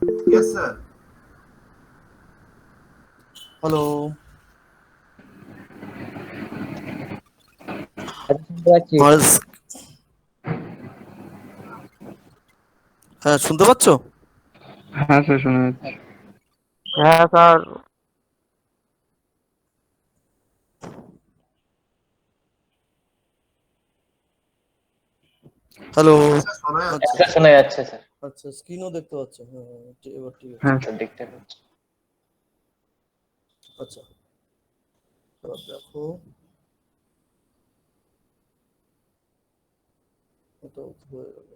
Yes, sir. Hello, শুনতে পাচ্ছি। আমার হ্যাঁ শুনতে পাচ্ছ? হ্যাঁ স্যার, শোনা যাচ্ছে। হ্যাঁ স্যার। হ্যালো। স্যার শোনা আচ্ছা যাচ্ছে। স্যার শোনা যাচ্ছে স্যার। আচ্ছা, স্ক্রিনও দেখতে পাচ্ছ? হ্যাঁ হ্যাঁ, এবার ঠিক আছে। হ্যাঁ স্যার দেখতে পাচ্ছি। আচ্ছা, এবার দেখো, এটা হয়ে গেল।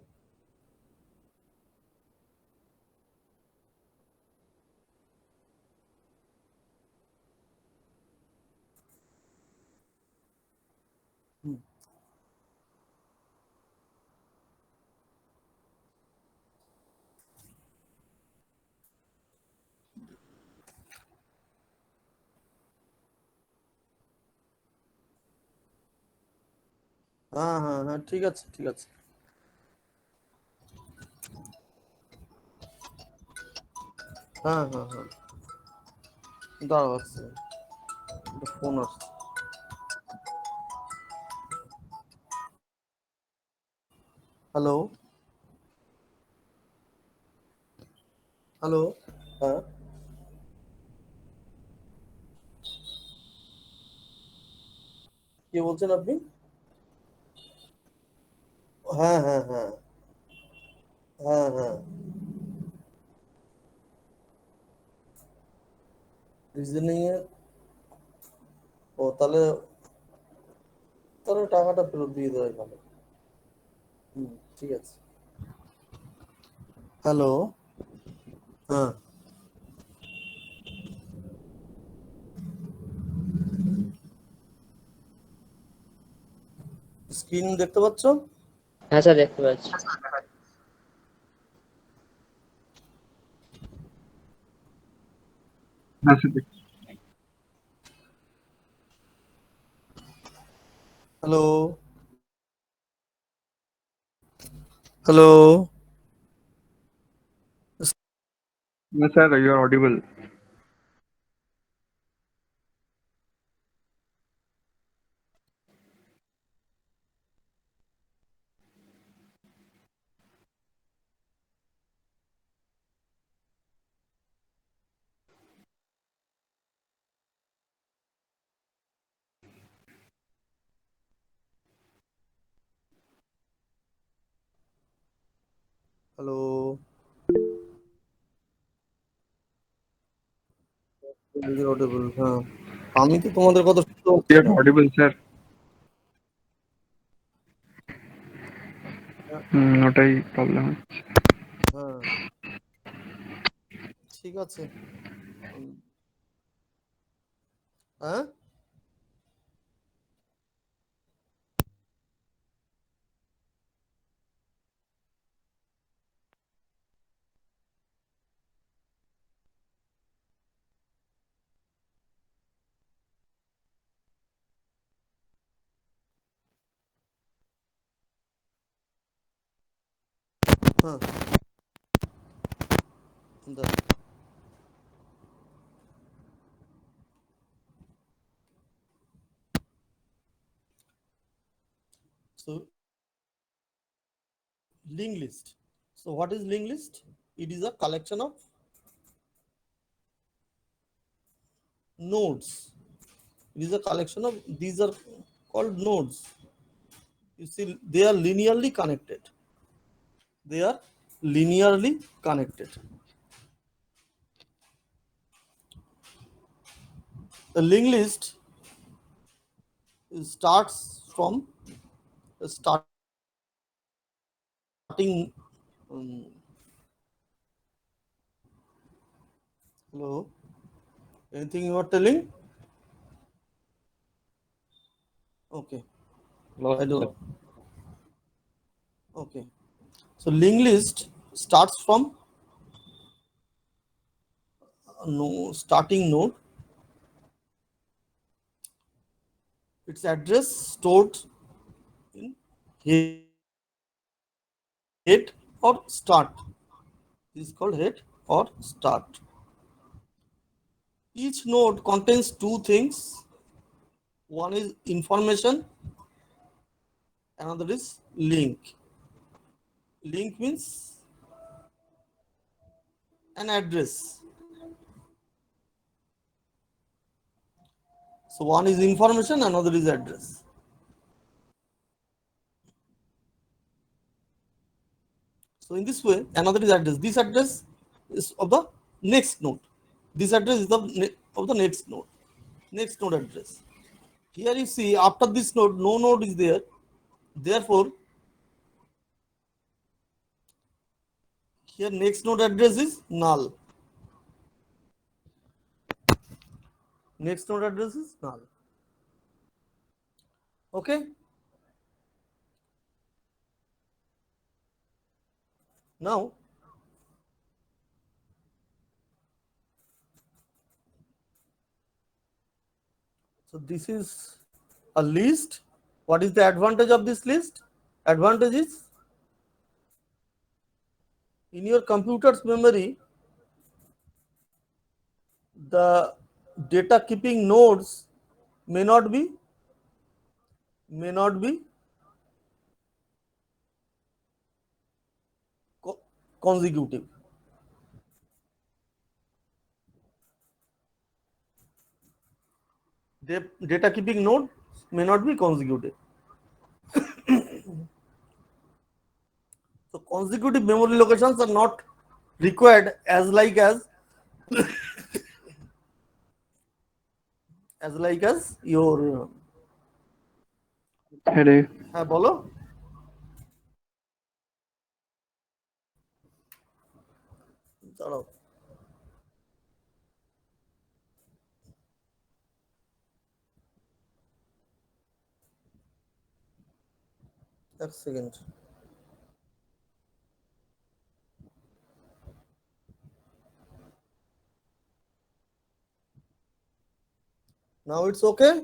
হুম, হ্যাঁ হ্যাঁ হ্যাঁ, ঠিক আছে ঠিক আছে। হ্যাঁ হ্যাঁ হ্যাঁ, দাঁড়াও আসছে, ফোন আসছে। হ্যালো হ্যালো, হ্যাঁ কি বলছেন আপনি? হ্যাঁ হ্যাঁ হ্যাঁ হ্যাঁ হ্যাঁ, রিজনিং এ। ও তাহলে, তাহলে টাকাটা ফেরত দিয়ে দেওয়াই ভালো। হুম, ঠিক আছে। হ্যালো, হ্যাঁ স্ক্রিন দেখতে পাচ্ছ? হ্যাঁ স্যার দেখতে পাচ্ছি। হ্যাঁ sir, hello hello, yes, sir, you are audible. Hello, audible, হ্যাঁ। আমি তো তোমাদের কথা শুনতে পাচ্ছি You are না। audible, sir. হ্যাঁ ওটাই প্রবলেম হচ্ছে। হ্যাঁ, ঠিক আছে। হ্যাঁ হ্যাঁ, দাঁড়াও। So linked list. So what is linked list? It is a collection of nodes. It is a collection of, these are called nodes. You see, they are linearly connected. They are linearly connected. The linked list starts from starting. Um, Hello, anything you are telling? Okay, I don't. Okay, so linked list starts from no starting node. Its address stored in head or start. This is called head or start. or start. Each node contains two things. One is information, another is link. Link means an address. So one is information, another is address. So in this way, another is address. This address is of the next node. This address is of the next node. Next node address. Here you see after this node, no node is there. Therefore, here next node address is null. Next node address is null. Okay. Now, so this is a list. What is the advantage of this list? Advantage is in your computer's memory, the data keeping nodes may not be consecutive. The data keeping node may not be consecutive. So consecutive memory locations are not required as your Headache. হ্যাঁ বলো দাঁড়াও এক second now it's okay.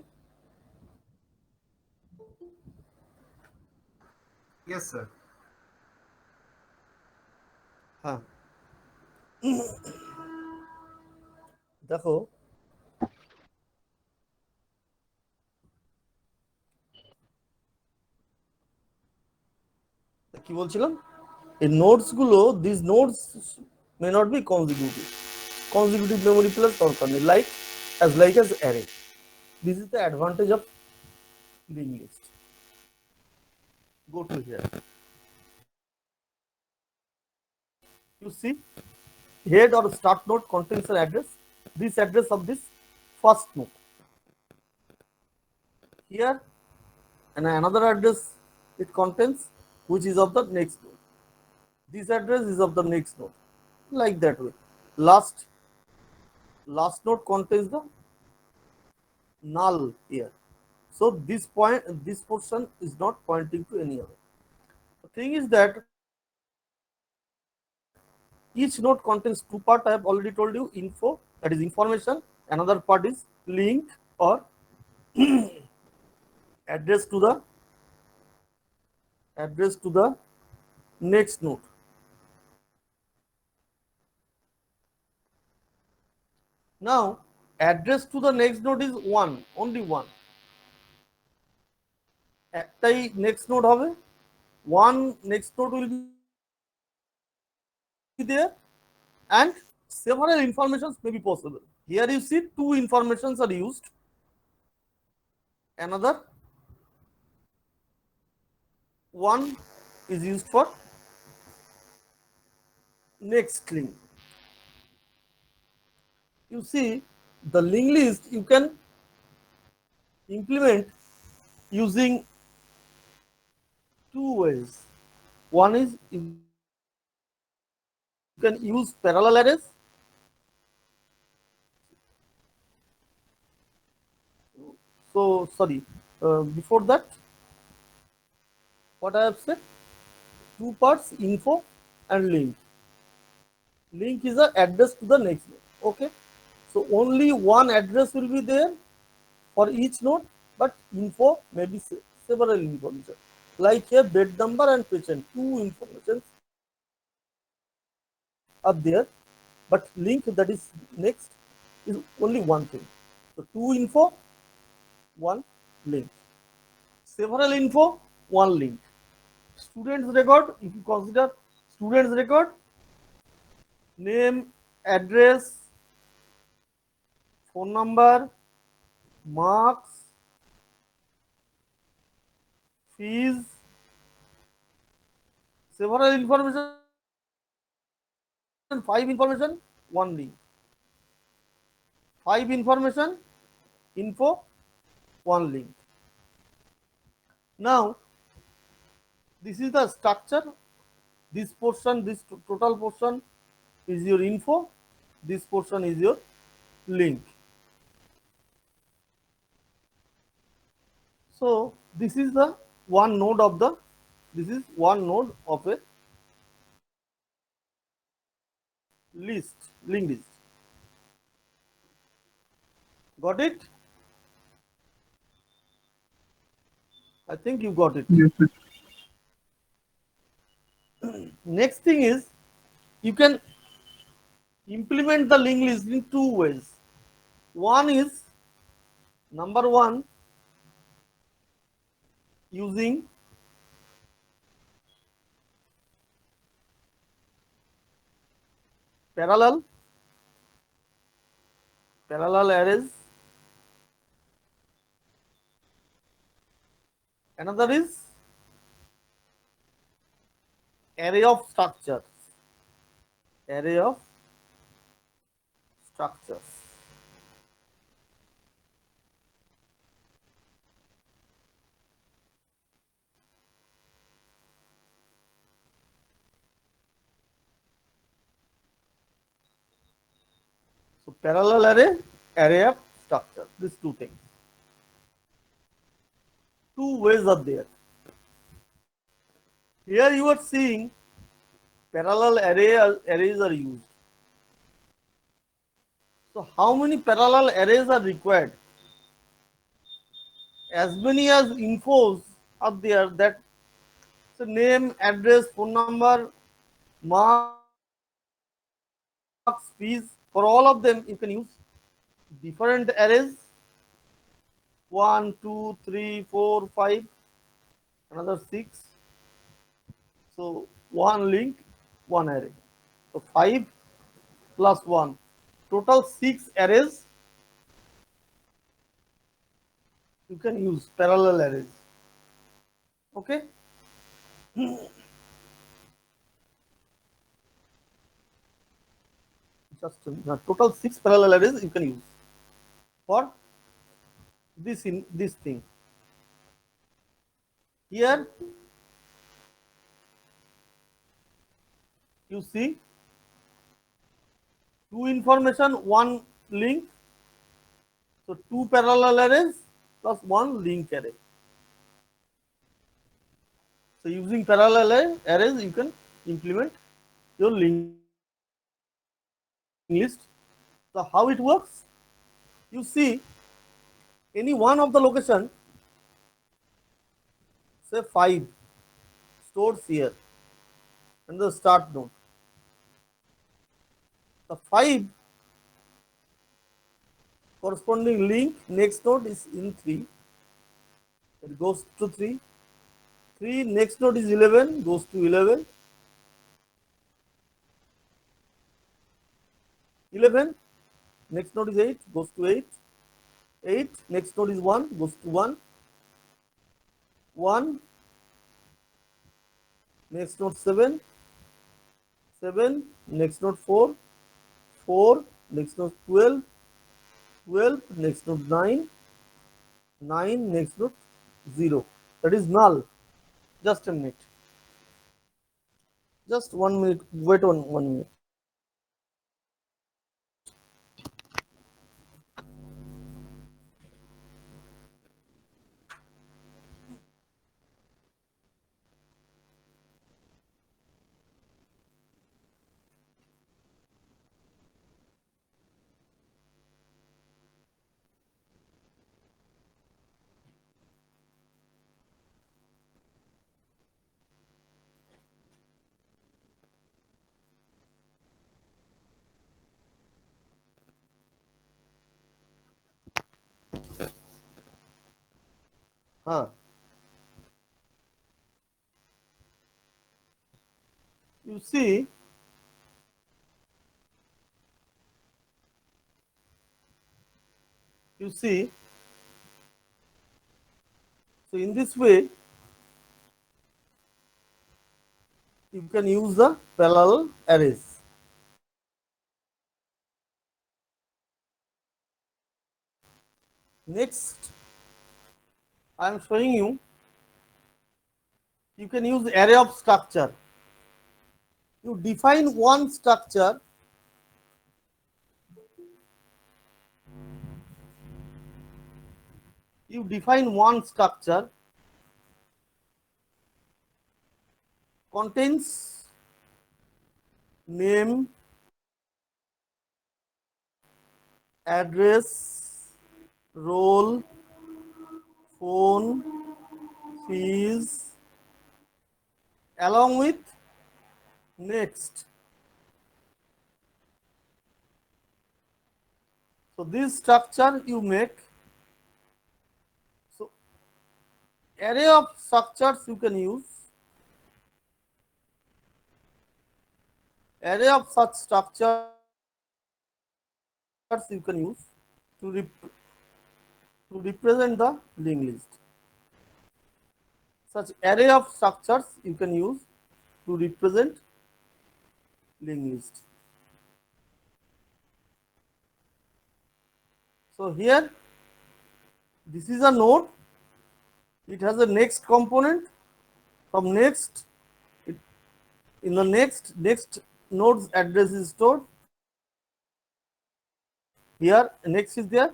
Yes, sir. হ্যাঁ দেখো কি বলছিলাম এই nodes গুলো these nodes may not be consecutive memory plus দরকার নেই like as array. This is the advantage of linked list. Go to here. You see, head or start node contains an address. This address of this first node. Here, and another address it contains, which is of the next node. This address is of the next node. Like that way. Last node contains the null here. So this portion is not pointing to any other. The thing is that each node contains two parts. I have already told you info, that is information. Another part is link or address to the next node. Now address to the next node is one, only one. একটাই next node হবে, one next node will be there and several informations may be possible. Here you see two informations are used. Another one is used for next link. You see the linked list you can implement using two ways. One is you can use parallel arrays. So sorry, before that, what I have said, two parts, info and link. Link is the address to the next node. Okay, so only one address will be there for each node, but info may be several information. Like here, bed number and patient, two informations are there but link that is next is only one thing. So two info, one link. Several info, one link. Students record, if you consider students record, name, address, phone number, marks, fees, several information, five information, one link. Five information, info, one link. Now, this is the structure. This portion, this total portion is your info. This portion is your link. So this is the one node of the, this is one node of a list, linked list. Got it? I think you got it. Yes, sir. Next thing is you can implement the linked list in two ways. One is number one, using parallel arrays. Another is array of structures. Array of structures. So parallel array, array of structure. These two things. Two ways are there. Here you are seeing parallel arrays are used. So how many parallel arrays are required? As many as infos are there, that so name, address, phone number, marks, fees, for all of them you can use different arrays, 1, 2, 3, 4, 5, another 6. So one link, one array. So 5 plus 1, total 6 arrays you can use parallel arrays. Okay. Just total 6 parallel arrays you can use for this thing. Here you see two information, one link. So two parallel arrays plus one link array. So using parallel arrays you can implement your linked list. So how it works? You see any one of the location, say 5 stores here and the start node. The 5 corresponding link next node is in 3. It goes to 3. 3 next node is 11, goes to 11. 11 next node is 8, goes to 8. 8 next node is 1, goes to 1. 1 next node 7. 7 next node 4. 4 next node 12. 12 next node 9. 9 next node 0. That is null. Just a minute. Just 1 minute. Wait 1 minute. Huh. You see, you see, so in this way, you can use the parallel arrays. Next, I am showing you can use array of structure. You define one structure, you define one structure contains name, address, role, phone, fees, along with next. So this structure you make. So array of structures you can use. Array of such structures you can use to, to represent the linked list. Such array of structures you can use to represent linked list. So here, this is a node. It has a next component. From next, in the next node's address is stored. Here, next is there.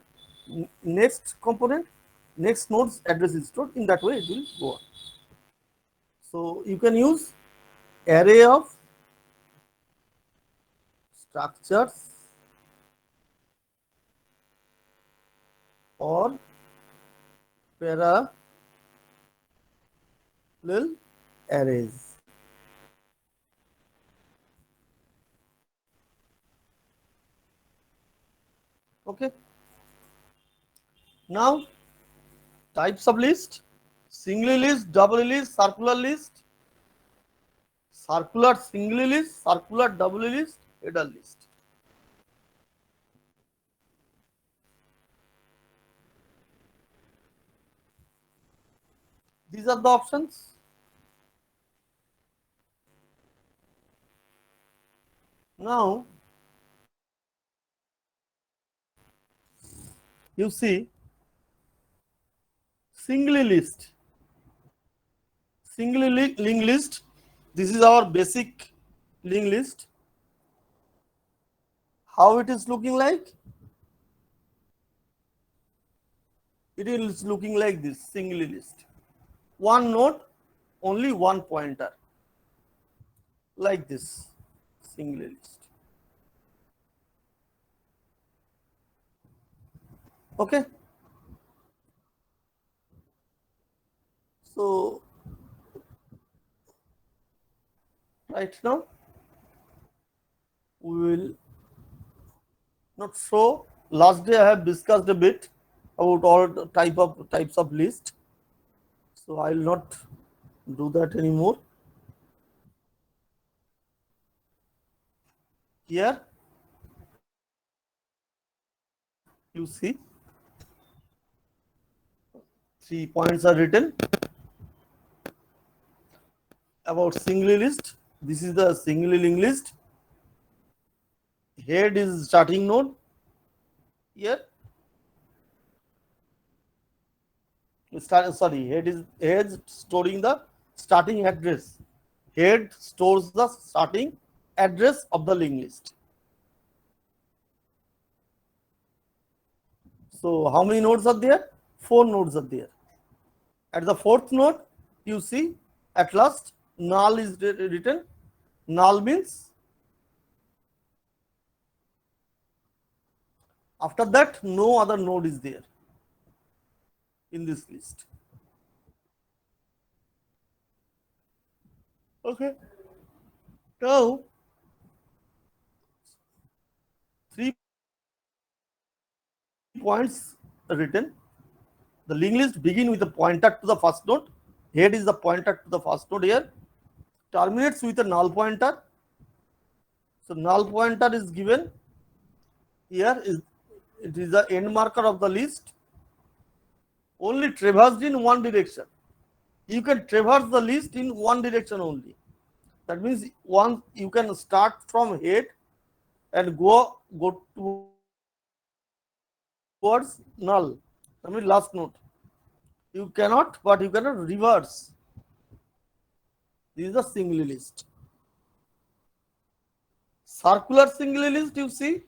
Next component, next node's address is stored. In that way, it will go on. So you can use array of structures or parallel arrays. Okay. Now, types of list: single list, double list, circular list, circular single list, circular double list, header list. These are the options. Now, you see single list, linked list. This is our basic linked list. How it is looking like? It is looking like this single list. One node, only one pointer. Like this single list. Okay. So right now we will not show. Last day I have discussed a bit about all the types of list. So I will not do that anymore. Here you see 3 points are written about single list. This is the single linked list. Head is starting node. Here head storing the starting address. Head stores the starting address of the linked list. So how many nodes are there? 4 nodes are there. At the fourth node, you see at last null is written. Null means after that no other node is there in this list. Okay. Now 3 points written. The linked list begin with a pointer to the first node. Head is the pointer to the first node here. Terminates with a null pointer. So null pointer is given here. It is the end marker of the list. Only traversed in one direction. You can traverse the list in one direction only. That means once you can start from head and go towards null. That means last node. You cannot, but you cannot reverse. This is a single list. Circular single list, you see,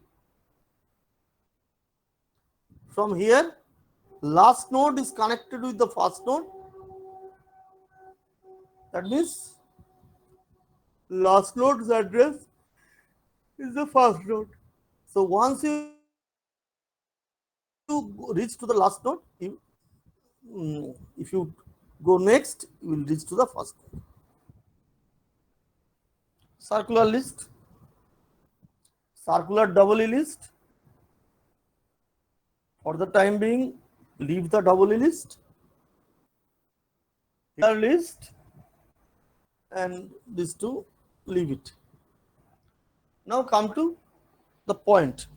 from here, last node is connected with the first node. That means last node's address is the first node. So once you reach to the last node, if you go next, you will reach to the first node. Circular list, circular double list. For the time being, leave the double list. Here list, and these two, leave it. Now come to the point.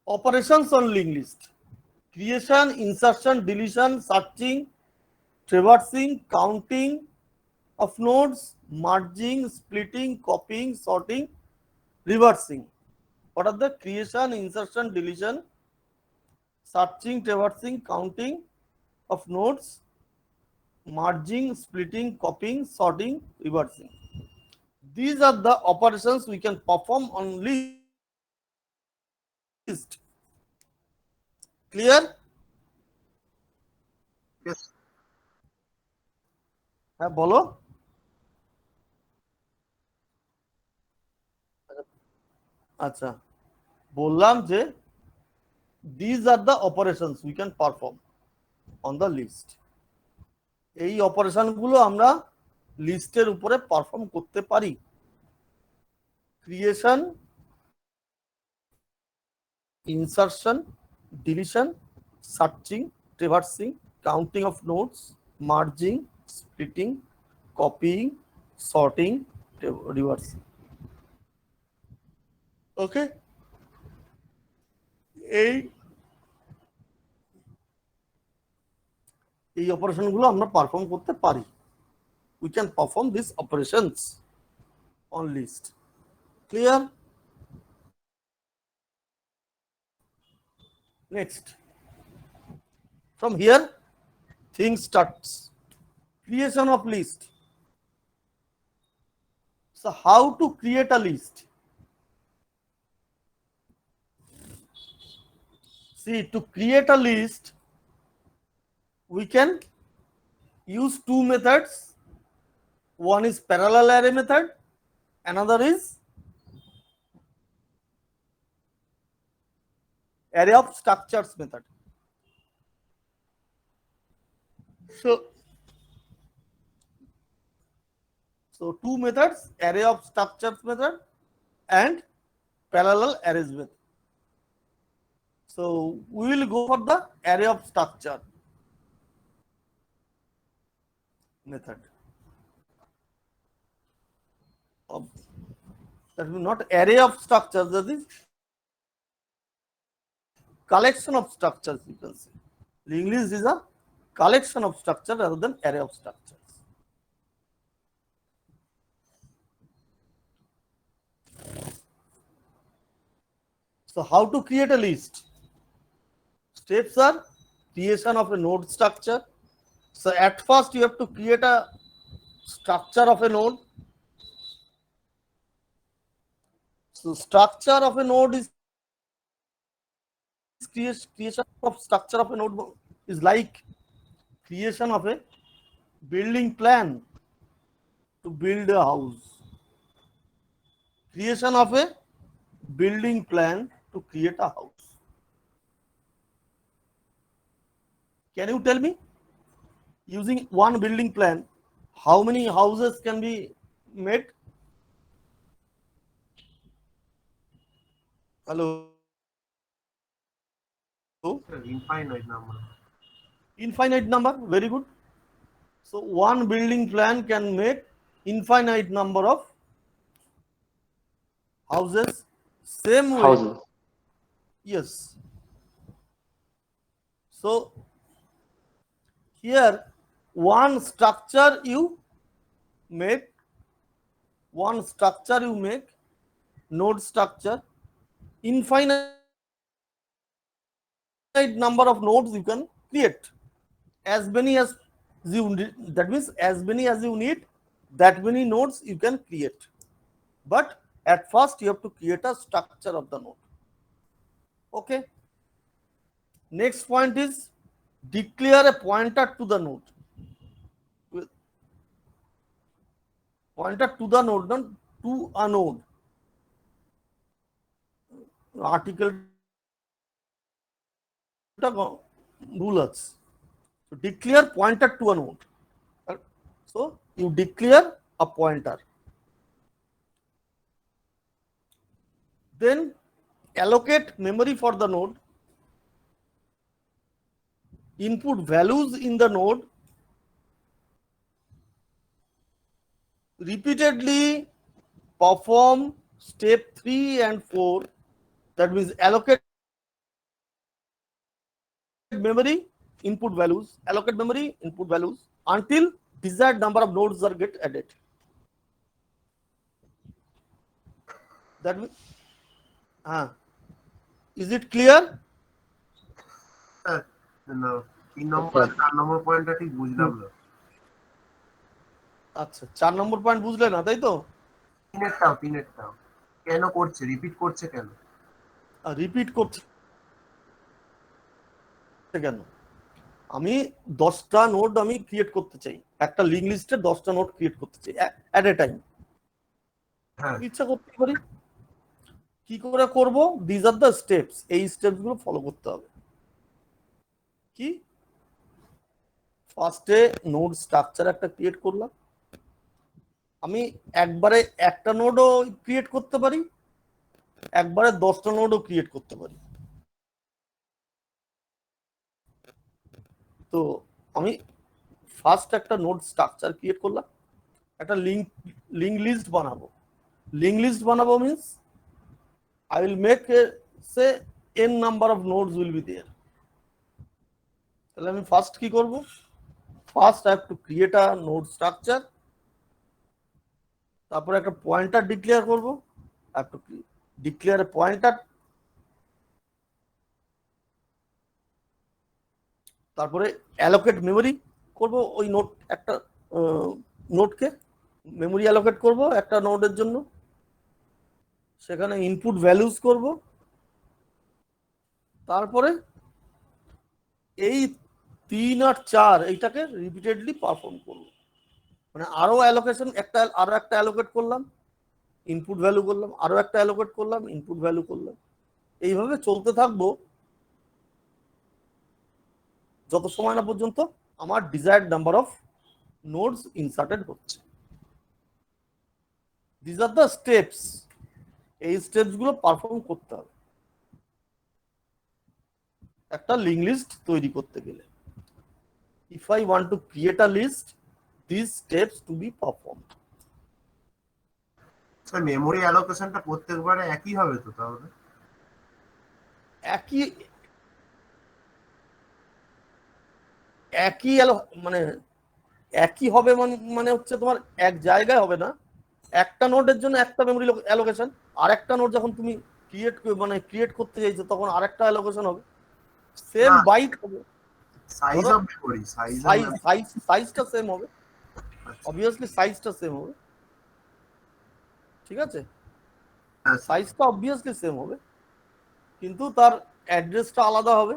Operations on linked list: creation, insertion, deletion, searching, traversing, counting of nodes, merging, splitting, copying, sorting, reversing. What are the creation, insertion, deletion, searching, traversing, counting of nodes, merging, splitting, copying, sorting, reversing? These are the operations we can perform on list. Clear? Yes. হ্যাঁ বলো। আচ্ছা, বললাম যে these are the operations we can perform on the list. এই অপারেশনগুলো আমরা লিস্টের উপরে perform করতে পারি। Creation, insertion, deletion, searching, traversing, counting of nodes, merging, splitting, copying, sorting, reversing. Okay? এই অপারেশনগুলো আমরা পারফর্ম করতে পারি। We can perform these operations on list. Clear? Next, from here things starts. Creation of list. So how to create a list? See, to create a list we can use two methods. One is parallel array method, another is array of structures method. So two methods, array of structures method and parallel arrays method. So we will go for the array of structure method. That is not array of structures, that is collection of structures, you can say. Linked list is a collection of structure rather than array of structures. So how to create a list? Steps are creation of a node structure. So at first you have to create a structure of a node. So structure of a node is creation of structure of a node is like creation of a building plan to build a house. Creation of a building plan to create a house. Can you tell me, using one building plan, how many houses can be made? Hello? Infinite number. Infinite number, very good. So one building plan can make infinite number of houses. Same way, Houses. yes. So here one structure you make, node structure, infinite number of nodes you can create. As many as you need, that means as many as you need, that many nodes you can create. But at first you have to create a structure of the node. Okay. Next point is declare a pointer to the node. Pointer to the node, not to a node. Article rulers. So declare pointer to a node. So you declare a pointer. Then allocate memory for the node. Input values in the node. Repeatedly perform step 3 and 4. That means allocate memory, input values, allocate memory, input values until desired number of nodes are get added. That means, is it clear? তিন নম্বর আর 4 নম্বর পয়েন্টটা ঠিক বুঝলাম না। আচ্ছা, 4 নম্বর point বুঝলে না, তাই তো? তিনেরটাও কেন করছে, রিপিট করছে কেন? রিপিট করছে কেন? আমি 10টা নোড আমি ক্রিয়েট করতে চাই, একটা লিঙ্ক লিস্টে 10টা নোড ক্রিয়েট করতে চাই এট এ টাইম। ইচ্ছা করতে পারি, কি করে করব? দিস আর দ্য স্টেপস, এই স্টেপস গুলো ফলো করতে হবে। কি? ফার্স্টে নোড স্ট্রাকচার একটা ক্রিয়েট করলাম। আমি একবারে একটা নোডও ক্রিয়েট করতে পারি, একবারে 10টা নোডও ক্রিয়েট করতে পারি। তো আমি ফার্স্ট একটা নোড স্ট্রাকচার ক্রিয়েট করলাম, একটা লিঙ্ক লিস্ট বানাবো। লিঙ্ক লিস্ট বানাবো means I will make say n number of nodes will be there. তাহলে আমি ফার্স্ট কি করব? First I have to create a node structure, তারপরে একটা পয়েন্টার ডিক্লেয়ার করব। I have to declare a pointer, তারপরে allocate memory করব ওই নোড, একটা নোডকে মেমোরি অ্যালোকেট করব একটা নোডের জন্য, সেখানে ইনপুট ভ্যালুজ করব, তারপরে এই 3 আর 4 এইটাকে রিপিটেডলি পারফর্ম করব। মানে আরো অ্যালোকেশন, আরো একটা অ্যালোকেট করলাম, ইনপুট ভ্যালু করলাম, আরো একটা অ্যালোকেট করলাম, ইনপুট ভ্যালু করলাম। এইভাবে চলতে থাকবো যত সময় না পর্যন্ত আমার desired number of nodes inserted হচ্ছে। This are the steps. এই স্টেপস গুলো পারফর্ম করতে হবে একটা লিঙ্ক লিস্ট তৈরি করতে গেলে। If I want to create a list, these steps to be performed. Sir memory অ্যালোকেশনটা প্রত্যেকবারে একই হবে তো? তাহলে একই মানে একই হবে, মানে হচ্ছে তোমার এক জায়গায় হবে না। একটা নোডের জন্য একটা মেমোরি অ্যালোকেশন, আর একটা নোড যখন তুমি ক্রিয়েট করতে চাইছো তখন আরেকটা অ্যালোকেশন হবে। সেম বাইট হবে, সাইজ অফ মেমোরি, সাইজটা সেম হবে, অবভিয়াসলি সাইজটা সেম হবে। ঠিক আছে, সাইজটা অবভিয়াসলি সেম হবে, কিন্তু তার অ্যাড্রেসটা আলাদা হবে,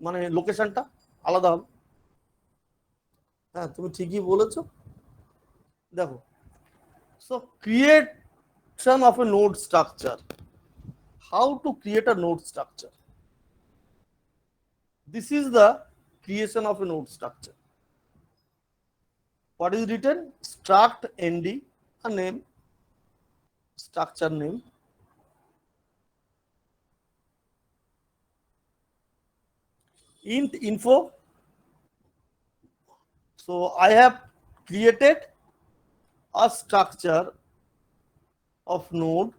মানে লোকেশনটা আলাদা হবে। হ্যাঁ, তুমি ঠিকই বলেছো। দেখো, so creation of a node structure. How to create a node structure? This is the creation of a node structure. What is written? Struct nd, a name, structure name, int info. So I have created a structure of node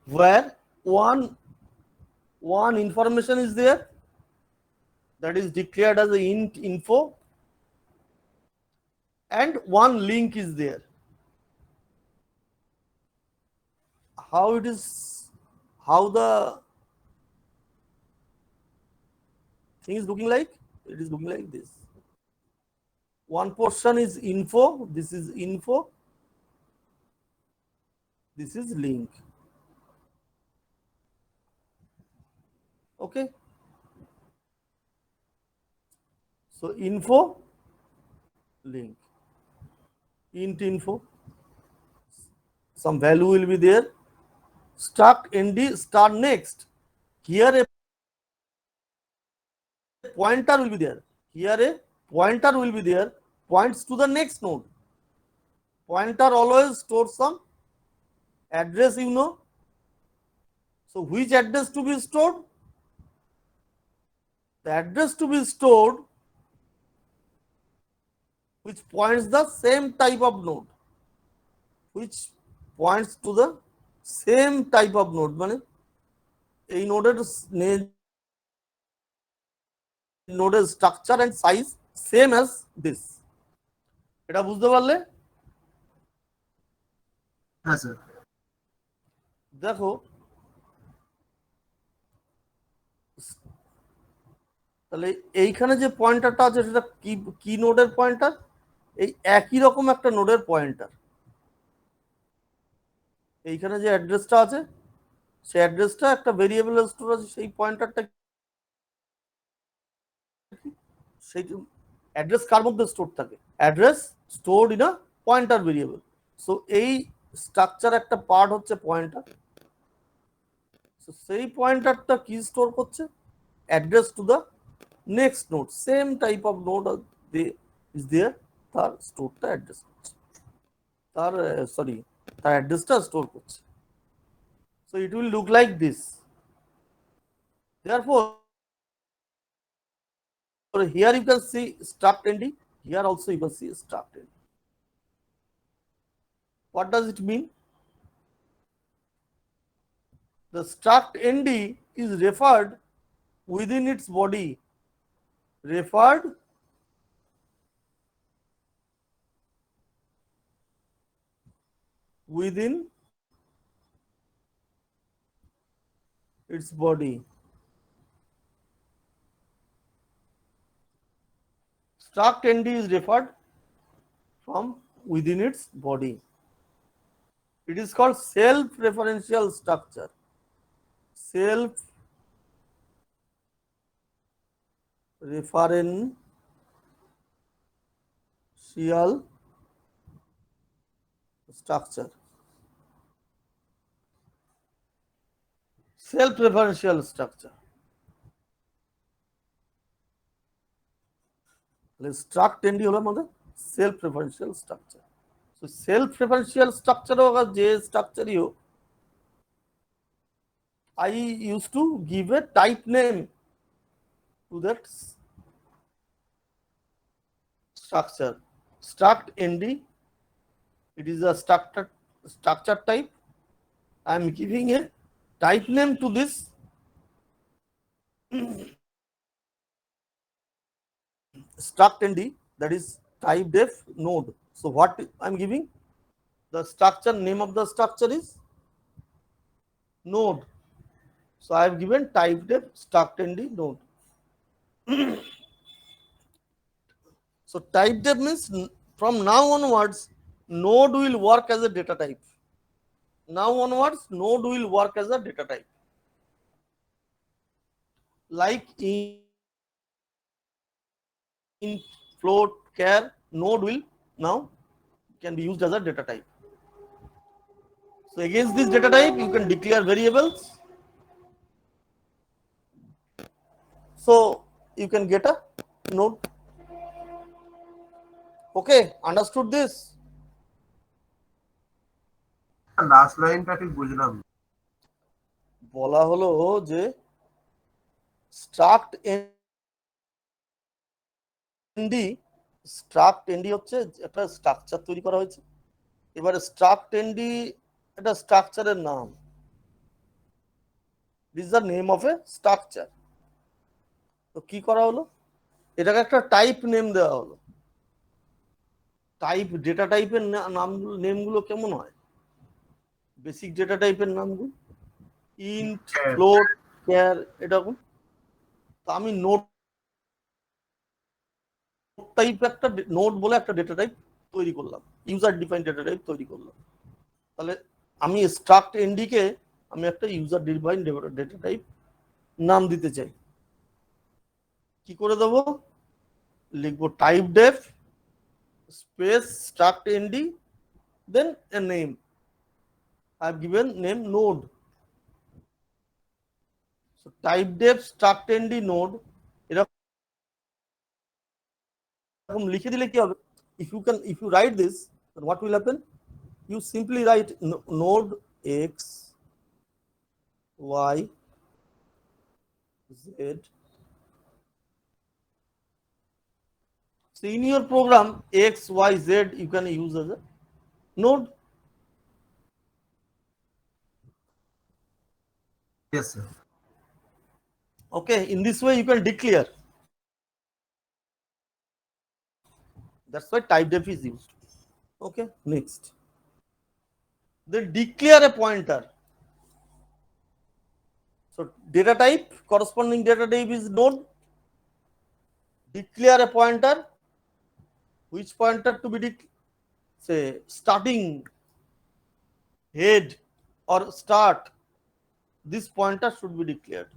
where one information is there, that is declared as a int info, and one link is there. How it is, how the thing is looking like? It is looking like this. One portion is info, this is info, this is link. Okay. So info, link, int info, some value will be there, struct nd star next. Here a pointer will be there. Here a pointer will be there, points to the next node. Pointer always stores some address, you know. So which address to be stored? The address to be stored which points the same type of node, which points to the same type of node, মানে এই নোডের নোডের structure and size same as this. এটা বুঝতে পারলে? হ্যাঁ sir. দেখো তাহলে এইখানে যে পয়েন্টারটা আছে সেটা কি কি নোডের পয়েন্টার? এই একই রকম একটা নোডের পয়েন্টার। এইখানে যে অ্যাড্রেসটা আছে সেই অ্যাড্রেসটা একটা ভেরিয়েবল স্টোর আছে, সেই পয়েন্টারটা সেই অ্যাড্রেস কার মধ্যে স্টোর থাকে? Address stored in a pointer variable. So এই স্ট্রাকচার একটা পার্ট হচ্ছে পয়েন্টার। সো সেই পয়েন্টারটা কি স্টোর করছে? Address to the next node, same type of node is there, তার স্টোরটা অ্যাড্রেস করছে, তার সরি তার অ্যাড্রেসটা স্টোর করছে। So it will look like this. Therefore here you can see struct nd, here also you can see struct nd. What does it mean? The struct nd is referred within its body, referred within its body. Struct nd is referred from within its body. It is called self-referential structure. Self-referential structure. Self-referential structure. Struct nd হলো আমাদের self-referential structure. So self-referential structure होगा जे structure हो, I used to give a type name to that structure. Struct nd, it is a structure type. I am giving a type name to this struct nd, that is type def node. So what I am giving? The structure name of the structure is node. So I have given type def struct nd node. So type def means from now onwards node will work as a data type. Now onwards node will work as a data type. Like in float, char, node will now can be used as a data type. So against this data type you can declare variables. So you can get a node. Okay, understood this? Last লাইনটা ঠিক বুঝলাম। বলা হলো যে struct ND struct ND হচ্ছে একটা structure তৈরি করা হয়েছে। এবারে স্ট্রাক্ট এনডি একটা স্ট্রাকচারের নাম, this is the name of A structure. তো কি করা হলো, এটাকে একটা টাইপ নেম দেওয়া হলো। টাইপ ডেটা টাইপের নামগুলো নেমগুলো কেমন হয়, বেসিক ডেটা টাইপের নামগুলো ইন্ট, ফ্লোট, ক্যার এরকম। তো আমি নোট টাইপ একটা নোট বলে একটা ডেটা টাইপ তৈরি করলাম, ইউজার ডিফাইন্ড ডেটা টাইপ তৈরি করলাম। তাহলে আমি স্ট্রাক্ট এনডি কে আমি একটা ইউজার ডিফাইন্ড ডেটা টাইপ নাম দিতে চাই। কি করে দেব, লিখবো type def space struct nd then a name, I have given name node. So type def struct nd node এরকম লিখে দিলে কি হবে, if you write this, then what will happen, you simply write node x y z. So in your program x y z you can use as a node. Yes, sir. Okay, in this way you can declare. That's why type def is used. Okay, next. Then declare a pointer. So data type, corresponding data type is node. Declare a pointer. Which pointer to be say starting, head or start, this pointer should be declared.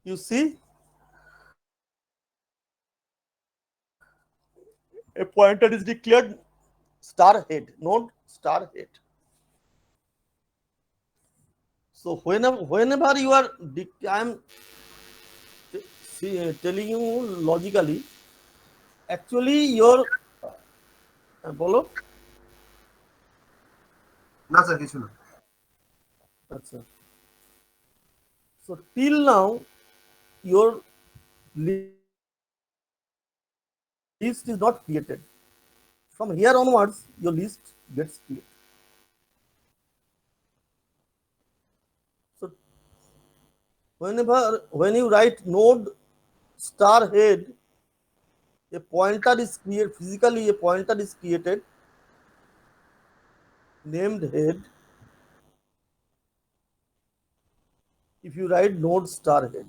You see, a pointer is declared star head, node star head. So whenever you are, I am telling you logically, actually your bolo না sir কিছু না। আচ্ছা, so till now your list is not created. From here onwards your list gets created. So when you write node star head, a pointer is created, physically a pointer is created named head. If you write node star head,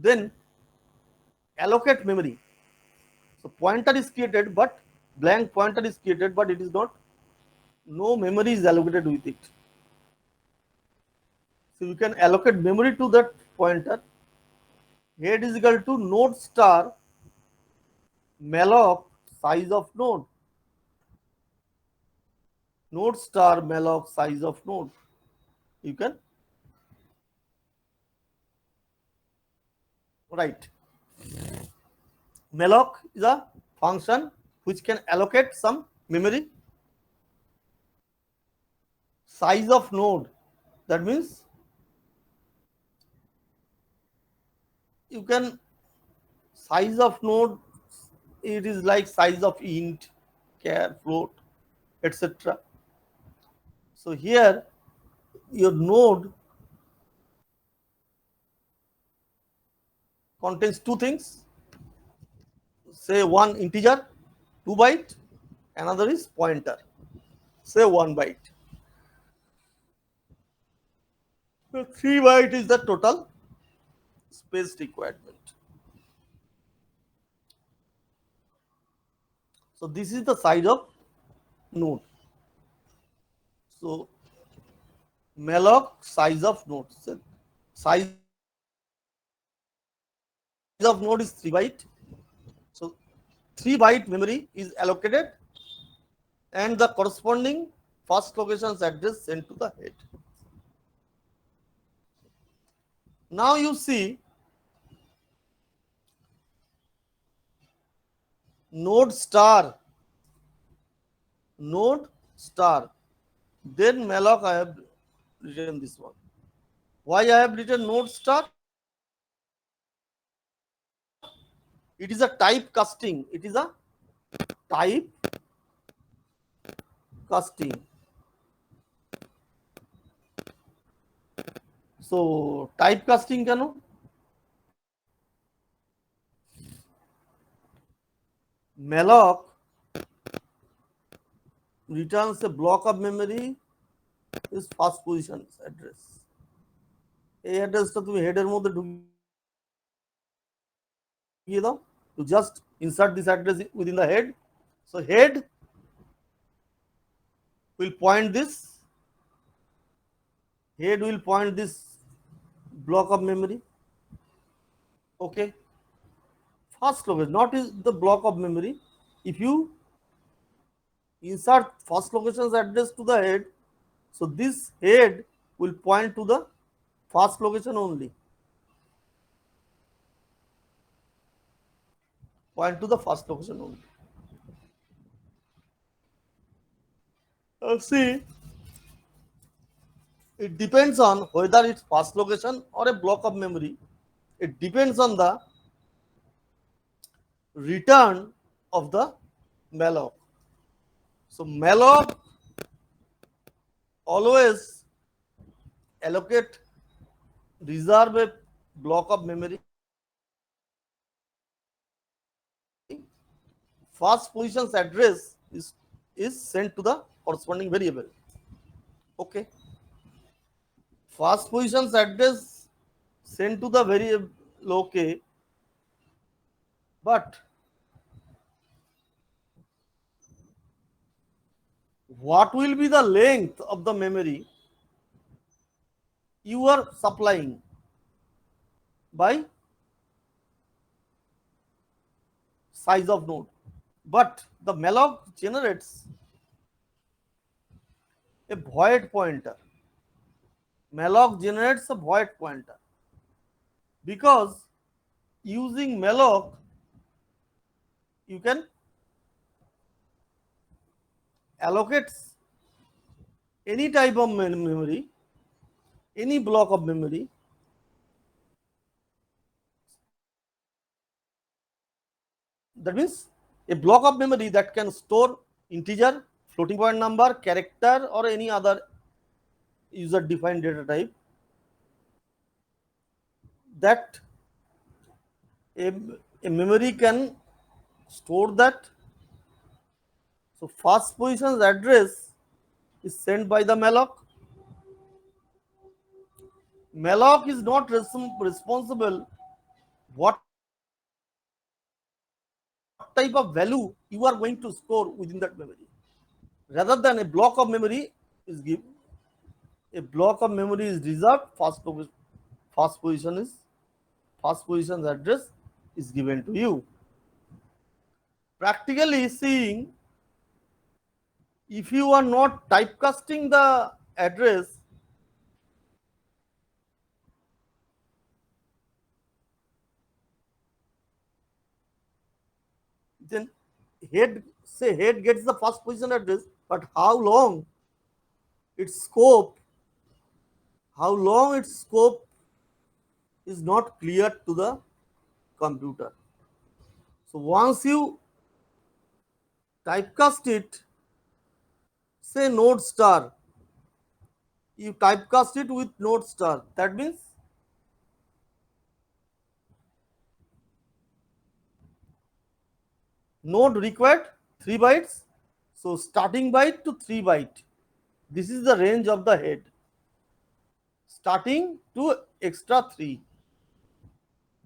then allocate memory. So pointer is created, but blank pointer is created, but it is not, no memory is allocated with it. So you can allocate memory to that pointer. Head is equal to node star malloc size of node, node star malloc size of node. You can write. Malloc is a function which can allocate some memory. Size of node, that means you can, size of node, it is like size of int, char, float, etc. So here your node contains two things, say one integer 2 byte, another is pointer, say 1 byte. So 3 byte is the total space requirement. So this is the size of node. So malloc size of node, so size of node is 3 byte. So 3 byte memory is allocated and the corresponding first location's address sent to the head. Now you see node star, then malloc, I have written this one. Why I have written node star? It is a type casting. It is a type casting. So type casting কেন? malloc returns a block of memory is first position address. এই অ্যাড্রেসটা তুমি হেডের মধ্যে ঢুকিয়ে দাও to just insert this address within the head. So head will point this block of memory. Okay, first location, not is the block of memory. If you insert first location's address to the head, so this head will point to the first location only. Point to the first location only. See, it depends on whether it's first location or a block of memory. It depends on the return of the malloc. So malloc always reserve a block of memory. First position's address is sent to the corresponding variable. Okay. First position's address sent to the variable. Okay. But what will be the length of the memory you are supplying by size of node? But the malloc generates a void pointer. Malloc generates a void pointer because using malloc you can allocate any type of memory, any block of memory. That means a block of memory that can store integer, floating point number, character, or any other user defined data type, that a memory can store that. So first position's address is sent by the malloc. Malloc is not responsible what type of value you are going to store within that memory. Rather than a block of memory is given, a block of memory is reserved. First position's address is given to you. Practically seeing, if you are not typecasting the address, then head gets the first position address, but how long its scope is not clear to the computer. So once you typecast it, say node star, you typecast it with node star, that means node required 3 bytes. So starting byte to 3 byte. This is the range of the head. Starting to extra 3.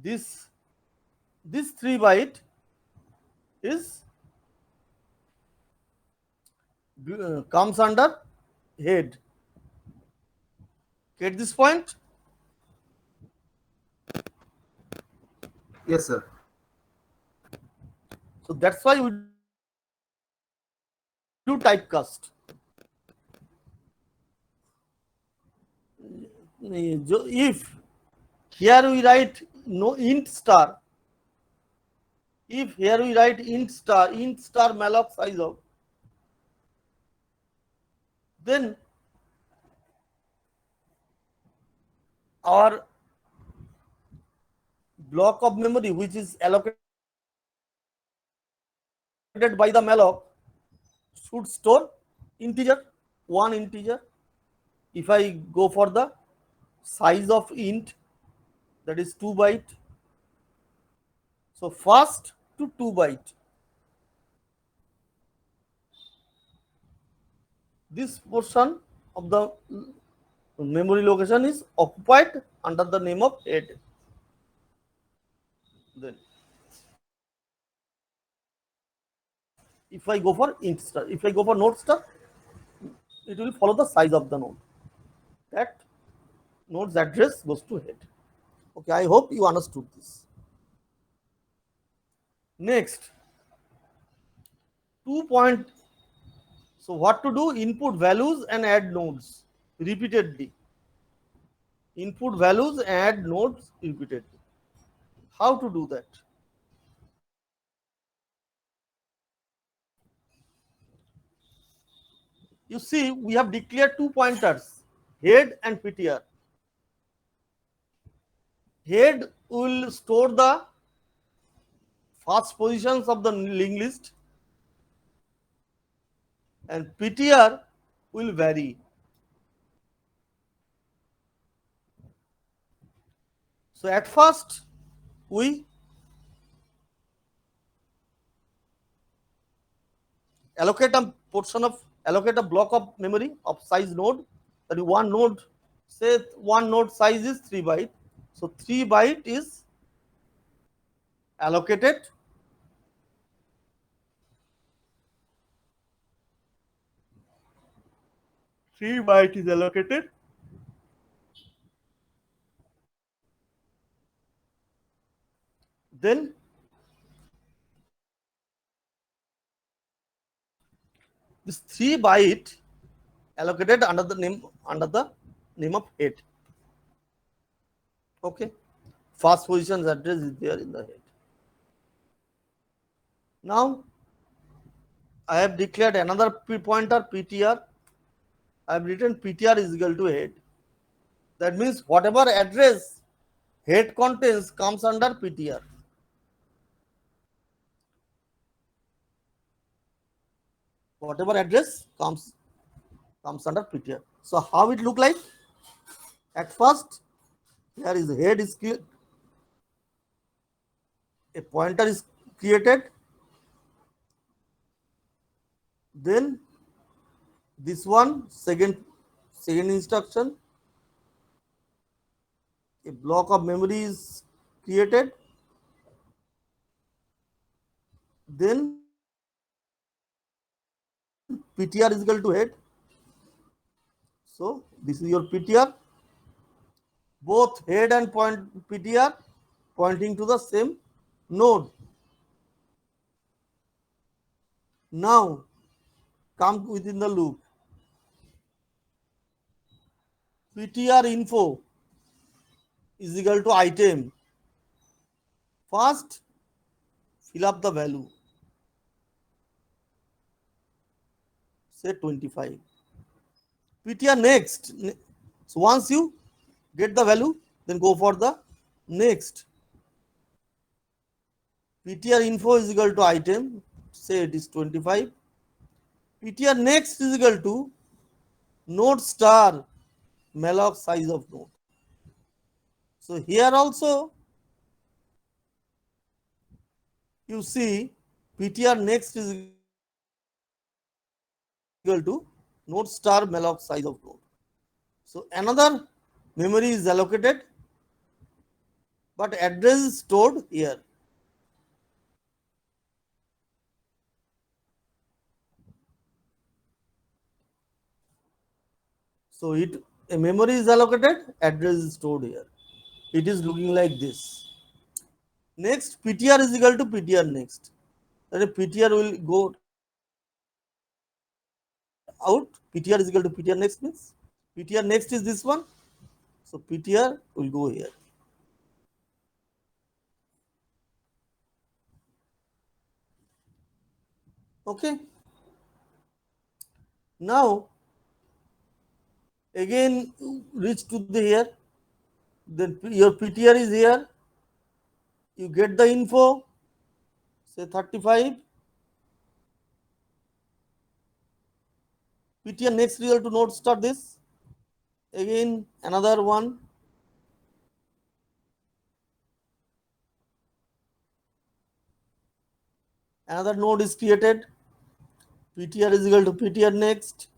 This 3 byte is comes under head. Get this point? Yes, sir. So that's why we do typecast. If here we write int star, malloc size of, then our block of memory which is allocated by the malloc should store integer, one integer. If I go for the size of int, that is 2 byte. So first to 2 byte. This portion of the memory location is occupied under the name of head. Then if I go for int star, if I go for node star, it will follow the size of the node. That node's address goes to head. Okay, I hope you understood this. Next, 2 point. So what to do? Input values and add nodes repeatedly. Input values and add nodes repeatedly. How to do that? You see, we have declared 2 pointers, head and ptr. Head will store the first positions of the linked list and ptr will vary. So at first we allocate a block of memory of size node, that is one node, say one node size is 3 byte. So 3 byte is allocated. Three byte is allocated. Then this 3 byte allocated under the name of head. Okay, first position's address is there in the head. Now I have declared another pointer ptr. I have written ptr is equal to head. That means whatever address head contains comes under ptr. Whatever address comes under ptr. So how it look like? At first, here is head is a pointer is created. Then this one second instruction, a block of memory is created. Then ptr is equal to head. So this is your ptr. Both head and ptr pointing to the same node. Now come within the loop. ptr info is equal to item. First, fill up the value. Say 25. ptr next. So once you get the value, then go for the next. ptr info is equal to item. Say it is 25. ptr next is equal to node star malloc size of node. So here also you see ptr next is equal to node star malloc size of node. So another memory is allocated, but address is stored here. So a memory is allocated, address is stored here. It is looking like this. Next, ptr is equal to ptr next. That is, ptr will go out. ptr is equal to ptr next means ptr next is this one. So ptr will go here. Okay. Now again reach to the here. Then your PTR is here. You get the info, say 35. PTR next result to note start this. Again, another one. Another node is created. PTR is equal to PTR next.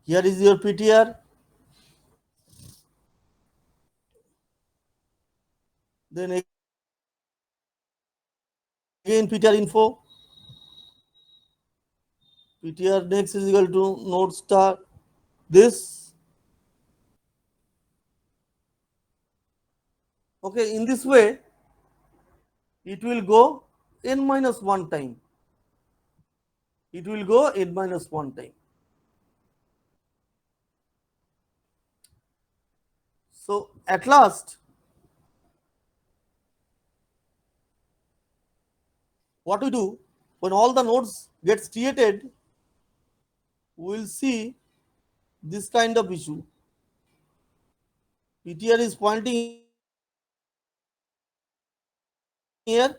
Here is your PTR. Then again PTR info. PTR next is equal to node star this. Okay, in this way, it will go n minus 1 time. It will go n minus 1 time. So at last, what we do when all the nodes gets created, we will see this kind of issue. PTR is pointing here.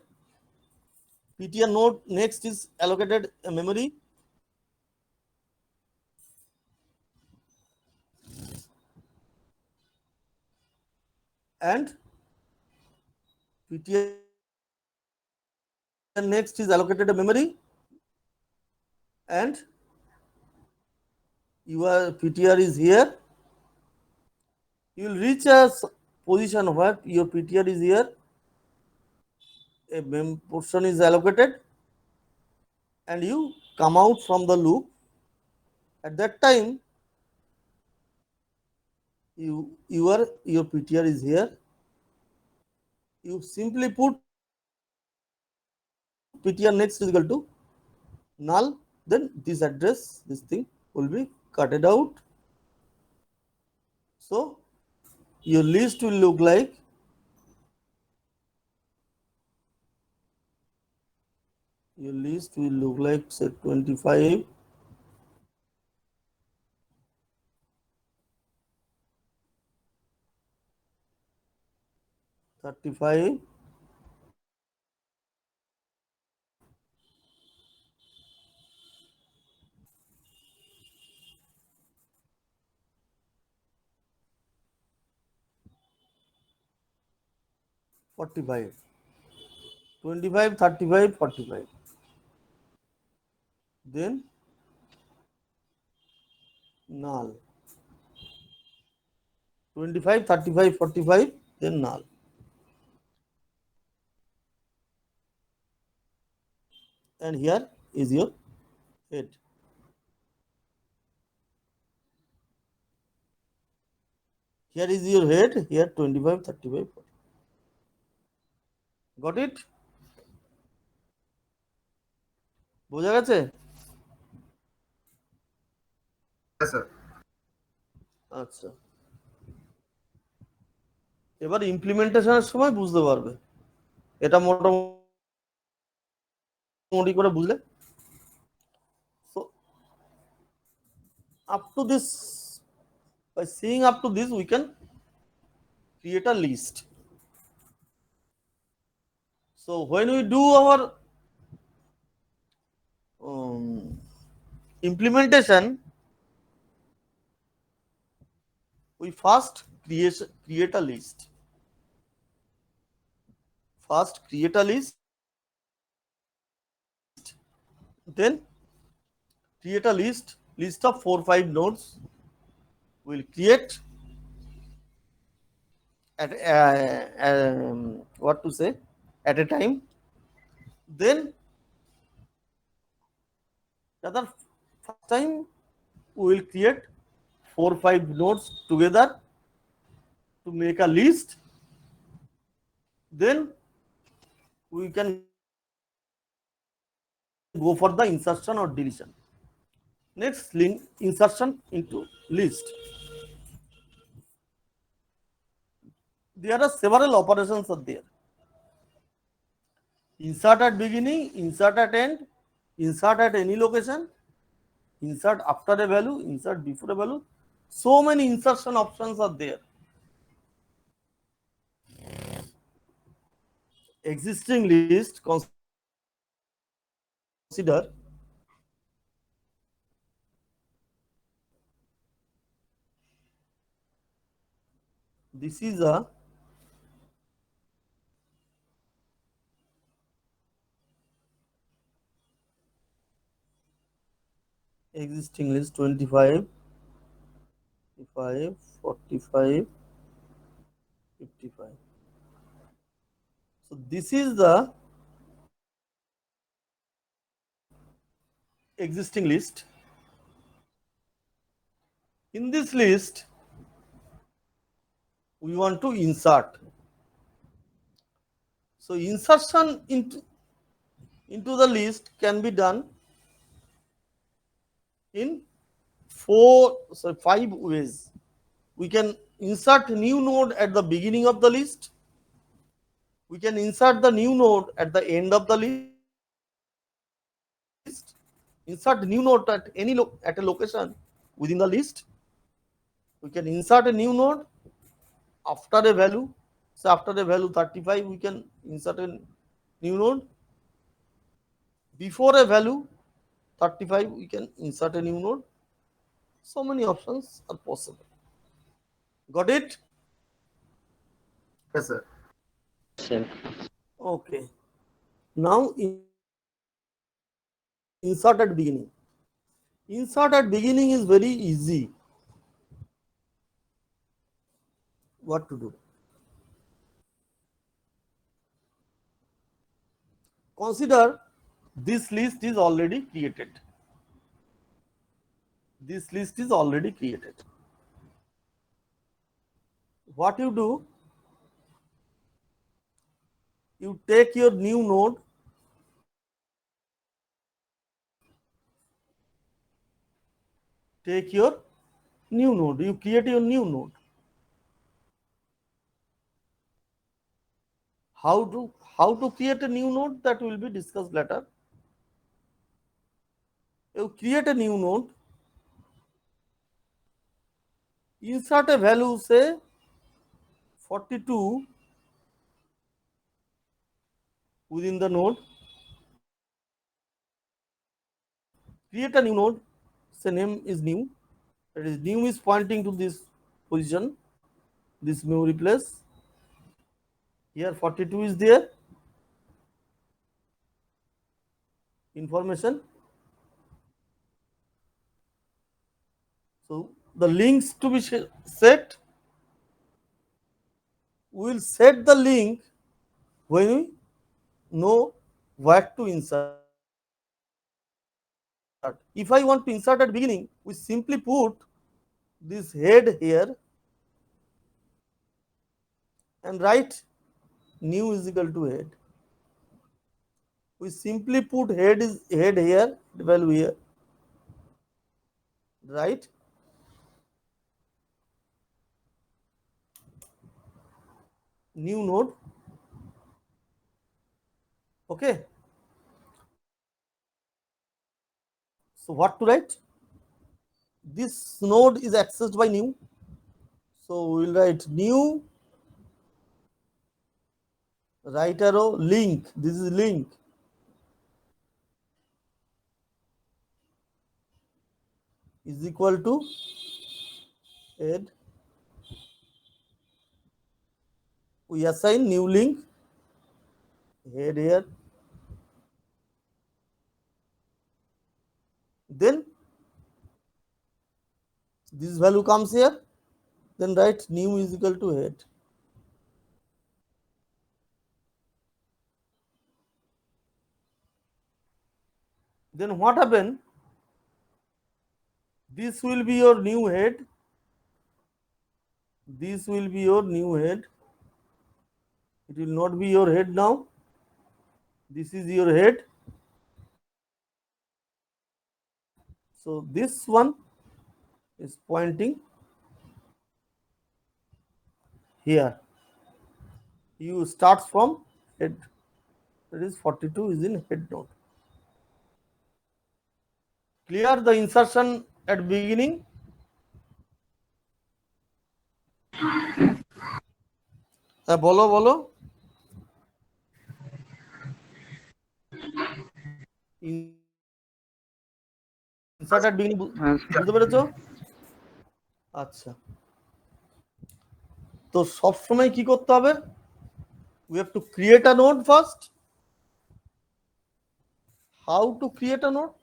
PTR node next is allocated a memory. And PTR next is allocated a memory. And your PTR is here. You will reach a position where your PTR is here. A portion is allocated. And you come out from the loop. At that time, your PTR is here. You simply put PTR next is equal to null. Then this address, this thing will be cutted out. So your list will look like say 25, 35, 45, 25, 35, 45. Then null. 25, 35, 45, then null. And here is your head. Here is your head, here 25, 35, 40. Got it? বোঝা গেছে? Yes, sir. আচ্ছা, এবার ইমপ্লিমেন্টেশনের সময় বুঝতে পারবে। এটা মোটামুটি করে বুঝলে। So up to this, by seeing up to this, we can create a list. So when we do our implementation, we first create a list. First create a list, then create a list of 4-5 nodes. We'll create at what to say at a time. Then another first time we will create 4-5 nodes together to make a list. Then we can go for the insertion or deletion. Next, link insertion into list. There are several operations are there. Insert at beginning, insert at end, insert at any location, insert after a value, insert before a value. So many insertion options are there. Existing list, consider this is a existing list 25, 55, 45, 55. So this is the existing list. In this list, we want to insert. So insertion into the list can be done in five ways. We can insert new node at the beginning of the list. We can insert the new node at the end of the list. Insert new node at at a location within the list. We can insert a new node after a value. So after a value 35, we can insert a new node. Before a value 35, we can insert a new node. So many options are possible. Got it? Yes, sir. Sir. Okay. Now insert at beginning. Insert at beginning is very easy. What to do? Consider this list is already created. This list is already created. What you do? You take your new node, take your new node, you create your new node. How to create a new node, that will be discussed later. You create a new node, insert a value, say 42 within the node, create a new node, say name is new, that is new is pointing to this position, this memory place. Here 42 is there, information. So the links to be set, we will set the link when we know what to insert. If I want to insert at beginning, we simply put this head here and write new is equal to head. We simply put head here, value here, right? New node. Okay. So what to write? This node is accessed by new. So we will write new, right arrow, link. This is link. Is equal to head. We assign new link, head here. Then this value comes here. Then write new is equal to head. Then what happen? This will be your new head. This will be your new head. It will not be your head now. This is your head. So this one is pointing here. You start from head. That is 42 is in head node. Clear the insertion at beginning? বলো বলো। Insert at beginning Yes, বুঝতে পেরেছো? আচ্ছা, তো সবসময় কি করতে হবে? We have to create a node first. How to create a node?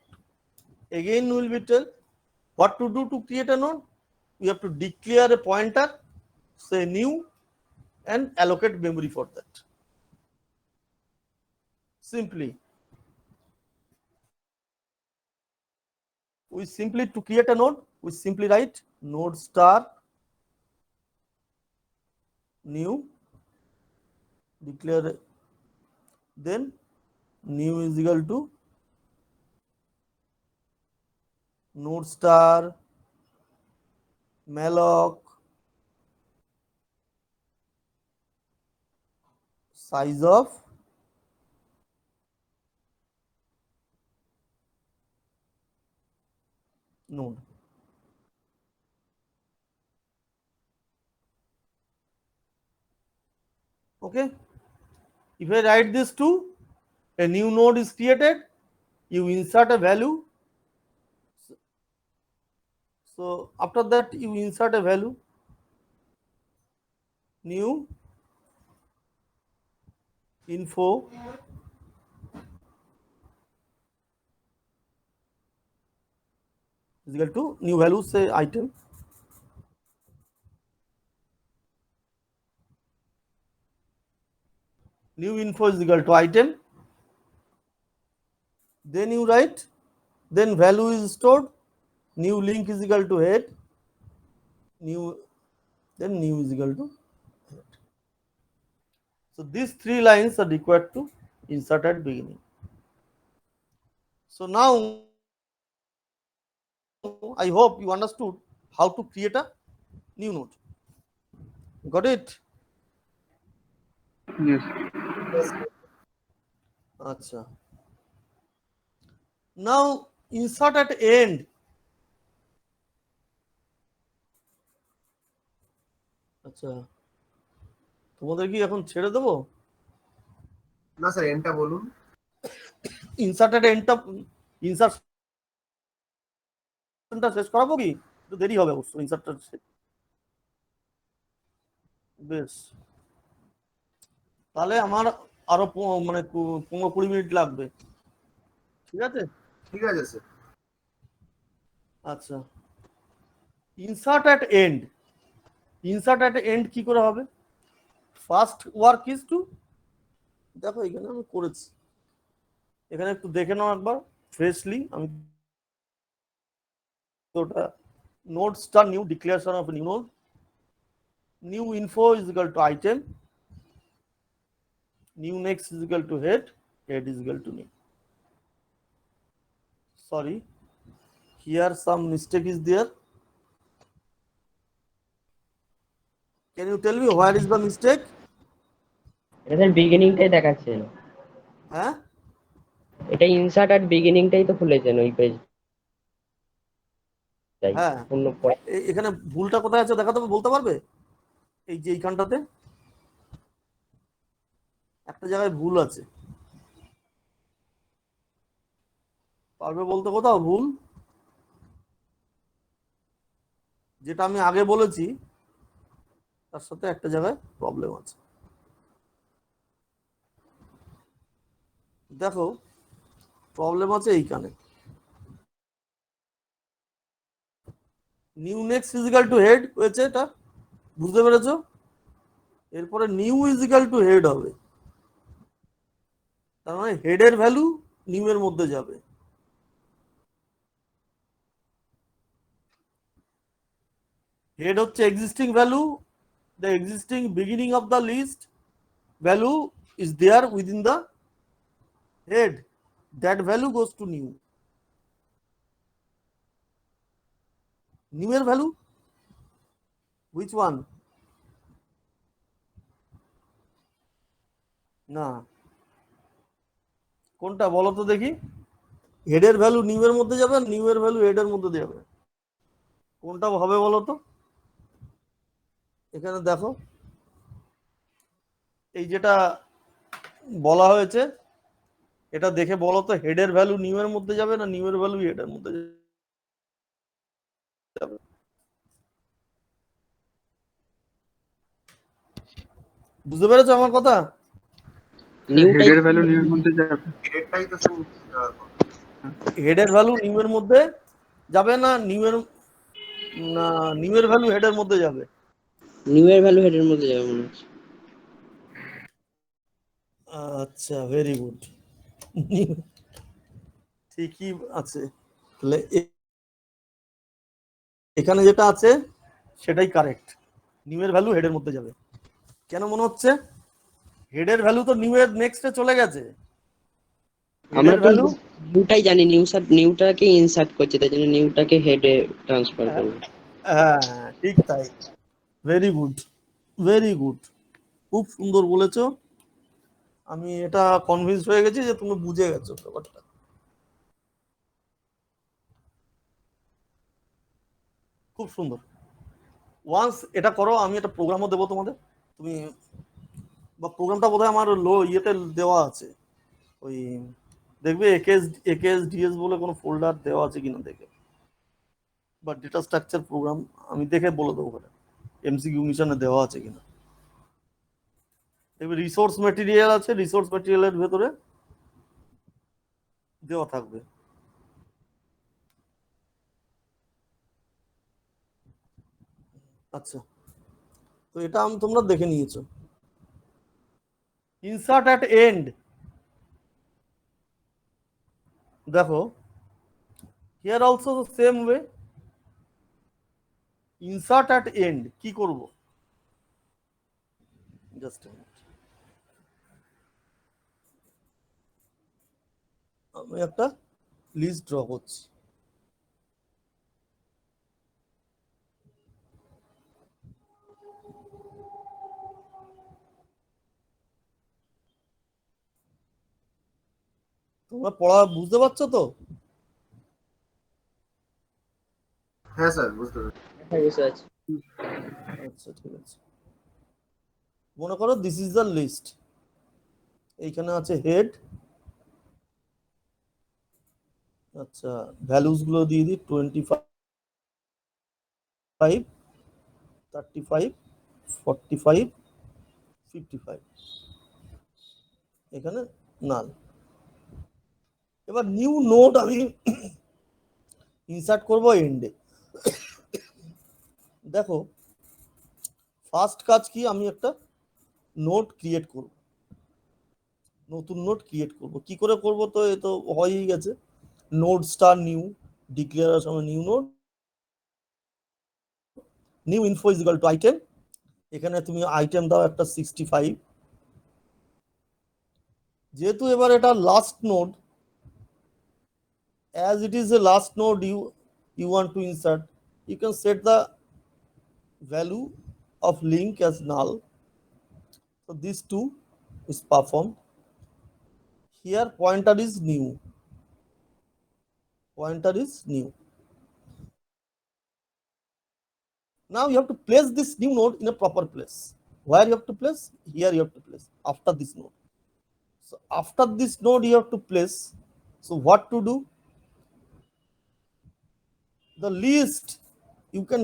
Again we will be tell what to do to create a node. We have to declare a pointer, say new, and allocate memory for that. Simply, we simply to create a node, we simply write node star new, declare, then new is equal to node star malloc size of node. Okay, if I write this to a new node is created, you insert a value. So after that you insert a value, new info is equal to new value, say item, new info is equal to item, then you write, then value is stored, new link is equal to head, new, then new is equal to head. So these three lines are required to insert at beginning. So now I hope you understood how to create a new node. Got it? yes. Acha. Now insert at end. আচ্ছা, তোমাদের কি এখন ছেড়ে দেবো? না sir এনটা বলুন। Insert at এন্ডটা ইনসার্শনটা শেষ করাবো কি? একটু দেরি হবে অবশ্য ইনসার্টটা। বেশ, তাহলে আমার আরো মানে 15-20 মিনিট লাগবে, ঠিক আছে? ঠিক আছে স্যার। আচ্ছা, insert at end, insert at end কি করে হবে? ফার্স্ট ওয়ার্ক ইজ টু, দেখো এখানে আমি করেছি, এখানে একটু দেখে নাও একবার ফ্রেশলি। আমি ওটা node star new declaration of new node, new info is equal to item, new next is equal to head, head is equal to new. Sorry, here some mistake is there. Can you tell me where is the mistake? এটা বিগিনিংটাই দেখাচ্ছে, হ্যাঁ, এটা insert আর বিগিনিংটাই তো খুলেছেন ওই page. হ্যাঁ, এখানে ভুলটা কোথায় আছে দেখাতে বলতে পারবে? এই যে এইখানটাতে একটা জায়গায় ভুল আছে, পারবে বলতে কোথাও ভুল? যেটা আমি আগে বলেছি তার সাথে একটা জায়গায় প্রবলেম আছে। দেখো প্রবলেম আছে এইখানে, new next is equal to head হয়েছে, এটা বুঝতে পেরেছো? এরপরে new is equal to head হবে, তার মানে হেডের ভ্যালু নিউ এর মধ্যে যাবে। হেড হচ্ছে existing value, the existing beginning of the list value is there within the head, that value goes to new. New এর ভ্যালু হুইচ ওয়ান? না, কোনটা বলো তো দেখি? হেডের ভ্যালু নিউ এর মধ্যে যাবে, নিউ এর ভ্যালু হেডের মধ্যে যাবে, কোনটা হবে বলো তো? এখানে দেখো, এই যেটা বলা হয়েছে এটা দেখে বলো তো, হেডের ভ্যালু নিউ এর মধ্যে যাবে না নিউ এর ভ্যালু হেডের মধ্যে যাবে? বুঝতে পেরেছো আমার কথা? নিউটাই হেডের ভ্যালু নিউ এর মধ্যে যাবে। এটাই তো স্যার হেডের ভ্যালু নিউ এর মধ্যে যাবে না নিউ এর ভ্যালু হেডের মধ্যে যাবে? নিউ এর ভ্যালু হেডের মধ্যে যাবে মনে হচ্ছে। আচ্ছা, ভেরি গুড, ঠিকই আছে। তাহলে এখানে যেটা আছে সেটাই কারেক্ট, নিউ এর ভ্যালু হেডের মধ্যে যাবে। কেন মনে হচ্ছে? হেডের ভ্যালু তো নিউ এর নেক্সটে চলে গেছে, আমরা হেডের তো ভ্যালু, নিউটাই জানি, নিউটাকে ইনসার্ট করছে, তাই জন্য নিউটাকে হেডে ট্রান্সফার করবো। হ্যাঁ ঠিক তাই, ভেরি গুড, ভেরি গুড, খুব সুন্দর বলেছো। আমি এটা কনভিন্স হয়ে গেছি যে তুমি বুঝে গেছো ব্যাপারটা, খুব সুন্দর। ওয়ান্স এটা করো, আমি একটা প্রোগ্রামও দেবো তোমাদের, তুমি, বা প্রোগ্রামটা বোধহয় আমার ইয়েতে দেওয়া আছে, ওই দেখবে একেএস ডিএস বলে কোনো ফোল্ডার দেওয়া আছে কিনা দেখে, বা ডেটা স্ট্রাকচার প্রোগ্রাম, আমি দেখে বলে দেবো ওখানে এমসিকিউ মিশনে দেওয়া আছে কিনা। দেখবে রিসোর্স ম্যাটেরিয়াল আছে, রিসোর্স ম্যাটেরিয়ালের ভেতরে দেওয়া থাকবে। আচ্ছা, তো এটা তোমরা দেখে নিয়েছো। ইনসার্ট অ্যাট এন্ড, দেখো here also same way, insert at and কি করব? জাস্ট আমি একটা লিস্ট ড্র করছি, তোমরা পড়া বুঝতে পারছো তো? হ্যাঁ স্যার বুঝতে পেরেছি। হ্যাঁ, বুঝতে পারছি। আচ্ছা ঠিক আছে, মনে করো দিস ইজ দ্য লিস্ট, এইখানে আছে হেড, আচ্ছা ভ্যালুস গুলো দিয়ে দিই 25, 35, 45, 55, এখানে নাল। এবার নিউ নোড আমি ইনসার্ট করব এন্ডে। দেখো ফার্স্ট কাজ কি, আমি একটা নোড ক্রিয়েট করব, নতুন নোড ক্রিয়েট করব, কি করে করব? তো এ তো হয়েই গেছে, নোড স্টার নিউ, ডিক্লেয়ার সময় new node, new info is equal to item, এখানে তুমি আইটেম দাও একটা 65, যেহেতু এবার এটা last node, as it is the last node you want to insert, you can set the value of link as null, so this two is performed. Here pointer is new, pointer is new. Now you have to place this new node in a proper place. Where you have to place? Here you have to place after this node. So after this node you have to place, so what to do? The list you can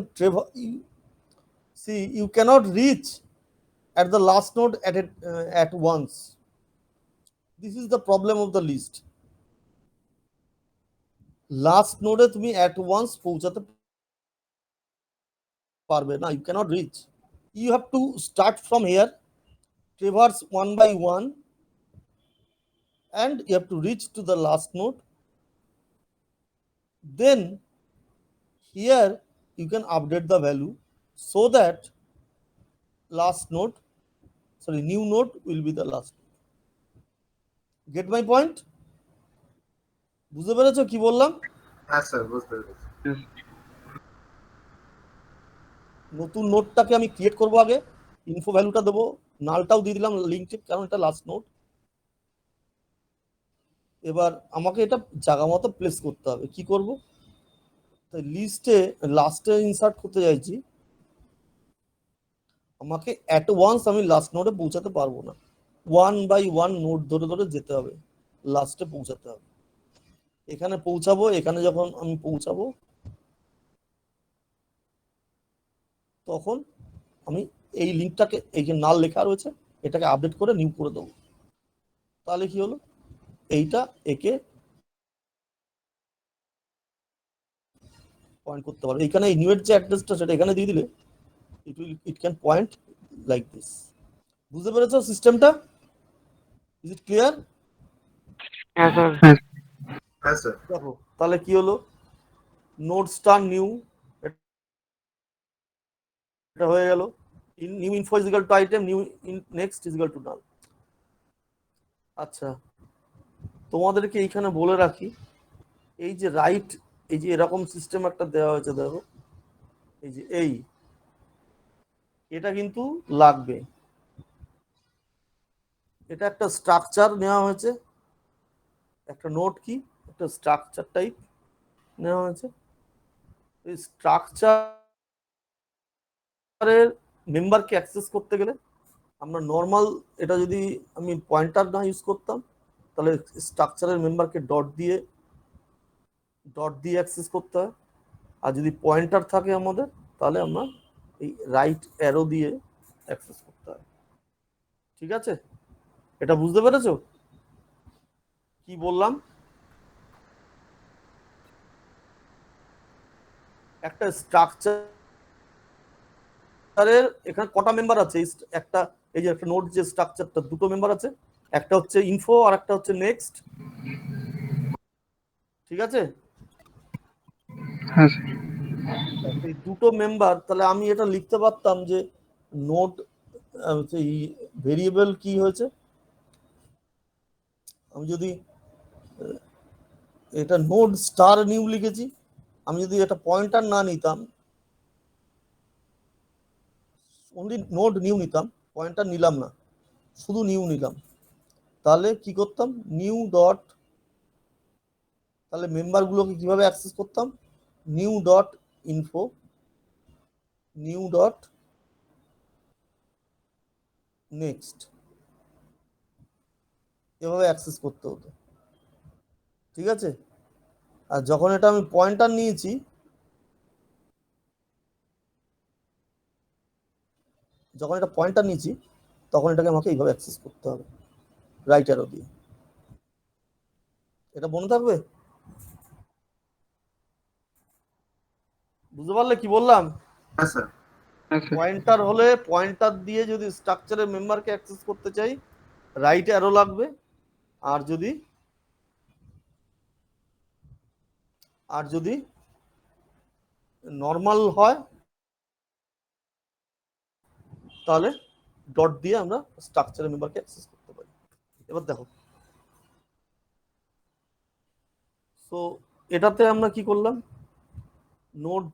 see, you cannot reach at the last node at once. This is the problem of the list. Last নোডে তুমি at once পৌঁছাতে পারবে না, you can't reach, you have to start from here, traverse one by one, and you have to reach to the last node. Then here you can update the value so that last node, sorry, new node will be the last. Get my point? বুঝতে পেরেছো কি বললাম? হ্যাঁ sir বুঝতে পেরেছি। Yes. নতুন নোডটাকে আমি create করব, আগে ইনফো ভ্যালুটা দেবো, নালটাও দিয়ে দিলাম লিঙ্কে, কারণ এটা লাস্ট নোড। এবার আমাকে এটা জায়গা মতো প্লেস করতে হবে। কি করব? তাই লিস্টে লাস্টে ইনসার্ট করতে চাইছি, আমাকে অ্যাট ওয়ান্স আমি লাস্ট নোডে পৌঁছাতে পারবো না, ওয়ান বাই ওয়ান নোড ধরে ধরে যেতে হবে, লাস্টে পৌঁছাতে হবে। এখানে পৌঁছাবো, এখানে যখন আমি পৌঁছাবো তখন আমি এই লিঙ্কটাকে, এই যে নাল লেখা রয়েছে, এটাকে আপডেট করে নিউ করে দেবো। তাহলে কি হলো, এইটা একে পয়েন্ট করতে পারবে। এখানে এই নিউ এর যে অ্যাড্রেসটা সেটা এখানে দিয়ে দিলে it can point like this. বুঝতে পেরেছো সিস্টেমটা? Is it clear? হ্যাঁ স্যার। Yes. হ্যাঁ স্যার। দেখো তাহলে কি হলো, নোড স্টার নিউ, এটা হয়ে গেল। New info is equal to item, new next is equal to নাল। আচ্ছা, তোমাদেরকে এইখানে বলে রাখি, এই যে রাইট, এই যে এরকম সিস্টেম একটা দেওয়া হয়েছে, দেখো এই যে এটা কিন্তু লাগবে। এটা একটা স্ট্রাকচার নেওয়া হয়েছে, একটা নোট কি একটা স্ট্রাকচার টাইপ নেওয়া হয়েছে। এই স্ট্রাকচারের মেম্বারকে অ্যাক্সেস করতে গেলে আমরা নর্মাল, এটা যদি আমি পয়েন্টার না ইউজ করতাম তাহলে স্ট্রাকচারের মেম্বারকে ডট দিয়ে অ্যাক্সেস করতে হয়। আর যদি পয়েন্টার থাকে আমাদের, তাহলে আমরা এই রাইট অ্যারো দিয়ে অ্যাক্সেস করতে হয়। ঠিক আছে, এটা বুঝতে পেরেছো কি বললাম? একটা স্ট্রাকচারের এখানে কটা মেম্বার আছে, একটা এই যে একটা নোট যে স্ট্রাকচারটা, দুটো মেম্বার আছে, একটা হচ্ছে ইনফো আর একটা হচ্ছে নেক্সট। ঠিক আছে, Yes. এই দুটো মেম্বার, তাহলে আমি এটা লিখতে পারতাম যে নোট এই ভেরিয়েবল কি হয়েছে, আমি যদি এটা নোড স্টার নিউ লিখেছি, আমি যদি এটা পয়েন্টার না নিতাম, অনলি নোড নিউ নিতাম, পয়েন্টার নিলাম না, শুধু নিউ নিলাম, তাহলে কি করতাম, নিউ ডট, তাহলে মেম্বারগুলোকে কিভাবে অ্যাক্সেস করতাম, new dot info, new dot next, এভাবে অ্যাক্সেস করতে হতো। ঠিক আছে, আর যখন এটা আমি পয়েন্টার নিয়েছি, যখন এটা পয়েন্টার নিয়েছি তখন এটাকে আমাকে এইভাবে অ্যাক্সেস করতে হবে, রাইট অ্যারো দিয়ে। এটা মনে থাকবে? বুঝতে পারলে কি বললাম? হ্যাঁ স্যার। Yes, sir. পয়েন্টার হলে পয়েন্টার দিয়ে যদি স্ট্রাকচারের মেম্বারকে অ্যাক্সেস করতে চাই, রাইট অ্যারো লাগবে। আর যদি নর্মাল হয় তাহলে ডট দিয়ে আমরা স্ট্রাকচারের মেম্বারকে অ্যাক্সেস করতে পারি। এবার দেখো, সো এটাতে আমরা কি করলাম, node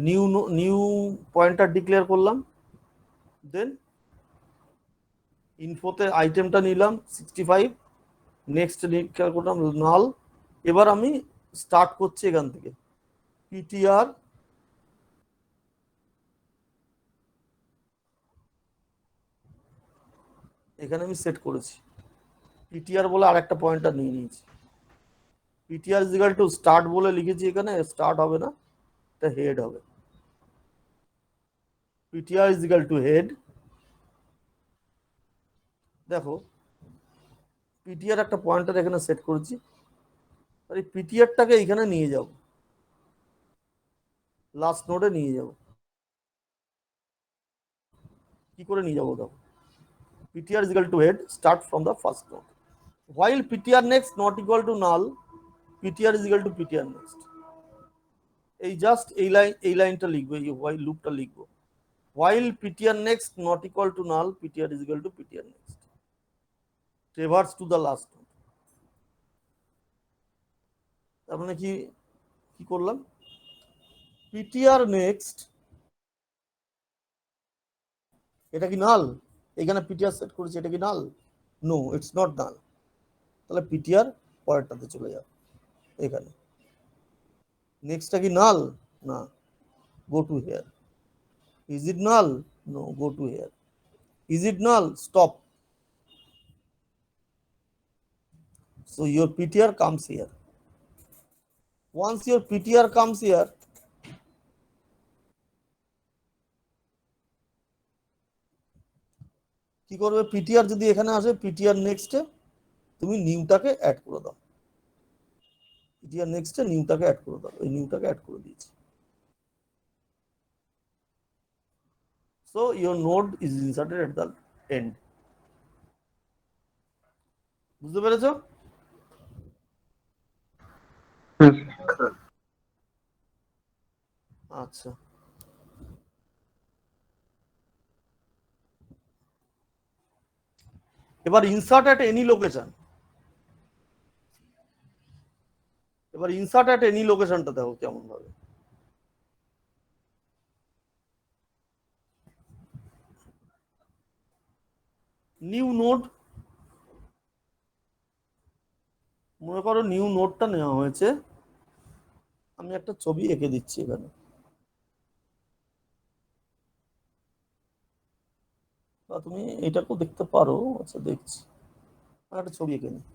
new new pointer declare করলাম, দেন ইনফোতে আইটেমটা নিলাম 65, নেক্সট ডিক্লেয়ার করলাম নাল। এবার আমি স্টার্ট করছি এখান থেকে, পিটিআর এখানে আমি সেট করেছি, পিটিআর বলে আরেকটা পয়েন্টার নিয়ে নিয়েছি, PTR is equal to start বলে লিখেছি, এখানে স্টার্ট হবে না, এটা হেড হবে, PTR is equal to head. দেখো পিটিআর একটা পয়েন্টার এখানে সেট করেছি, আর এই পিটিআরটাকে এখানে নিয়ে যাব, লাস্ট নোডে নিয়ে যাব। কি করে নিয়ে যাবো দেখো, PTR is equal to head, start from the first node, while ptr next not equal to null, ptr is equal to ptr next। এই জাস্ট এই লাইনটা লিখবো, এই while লুপটা লিখবো, while ptr next not equal to null, ptr is equal to ptr next, traverse to the last node। তার মানে কি কি করলাম, ptr next, এটা কি নাল, এখানে ptr সেট করেছি, এটা কি null? No, it's not null. তাহলে ptr পরেরটাতে চলে যাও এখানে। নেক্সটটা কি নাল? না, go to here. Is it null? No, go to here. Is it null? Stop. So your PTR comes here. Once your PTR comes here, কি করবে? PTR যদি এখানে আসে, পিটিআর নেক্সটে তুমি নিউটাকে অ্যাড করে দাও। পিটিআর নেক্সটে নিউটাকে অ্যাড করে দাও। এই নিউটাকে অ্যাড করে দিয়েছি। So your node is inserted at the end. বুঝতে পেরেছো? Yes. আচ্ছা, এবার ইনসার্ট অ্যাট এনি লোকেশন। এবার ইনসার্ট অ্যাট এনি লোকেশনটা দেখো কেমন ভাবে। নিউ নোড, মনে করো নিউ নোডটা নেওয়া হয়েছে। আমি একটা ছবি এঁকে দিচ্ছি এখানে, বা তুমি এটাকেও দেখতে পারো। আচ্ছা, দেখছি, একটা ছবি এঁকে নিই।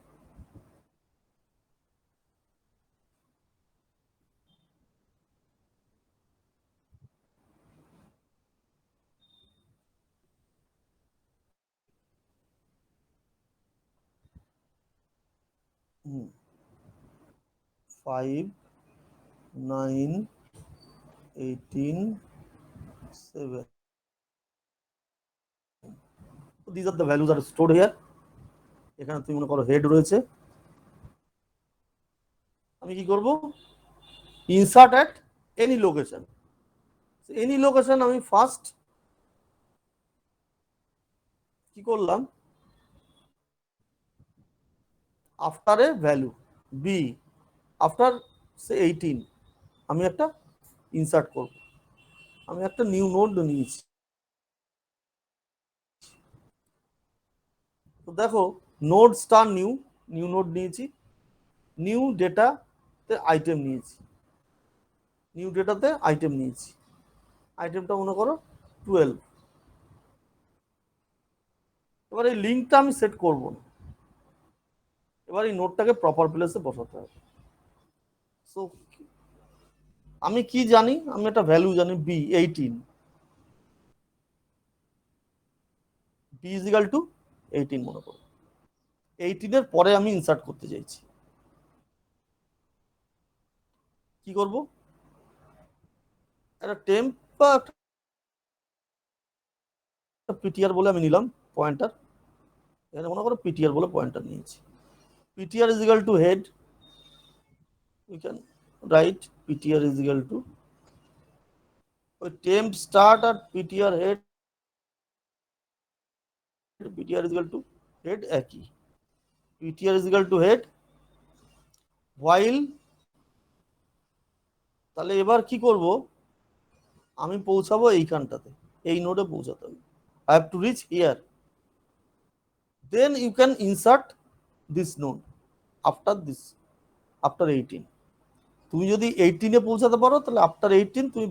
5, 9, 18, 7. These are the values are stored here. এখানে তুমি মনে করো হেড রয়েছে। আমি কি করব? Insert at any location. Any location আমি ফার্স্ট কি করলাম? After a value B, after say 18 আমি একটা ইনসার্ট করব। আমি একটা নিউ নোড নিয়েছি। তো দেখো, node star new, new node নিয়েছি। নিউ ডেটাতে আইটেম নিয়েছি। নিউ ডেটাতে আইটেম নিয়েছি। আইটেমটা মনে করো 12। এবার এই লিঙ্কটা আমি সেট করব না। এবার এই নোটটাকে প্রপার প্লেসে বসাতে হবে। সো আমি কি জানি? আমি একটা ভ্যালু জানি B 18। B is equal to 18 মনে করো। 18 এর পরে আমি ইনসার্ট করতে চাইছি। কি করব? একটা টেম্প বা একটা পিটিআর বলে আমি নিলাম পয়েন্টার। এখানে মনে করো পিটিআর বলে পয়েন্টার নিয়েছি। PTR is equal to head. We can write PTR is equal to ওই টেম্প স্টার্ট আর PTR head. PTR is equal to head একই। PTR is equal to head while. তাহলে এবার কি করব? আমি পৌঁছাবো এইখানটাতে, এই নোডে পৌঁছাতে হবে। I have to reach here. Then you can insert this node after this, after 18. তুমি যদি 18 এ পৌঁছাতে পারো, তাহলে আফটার 18 তুমি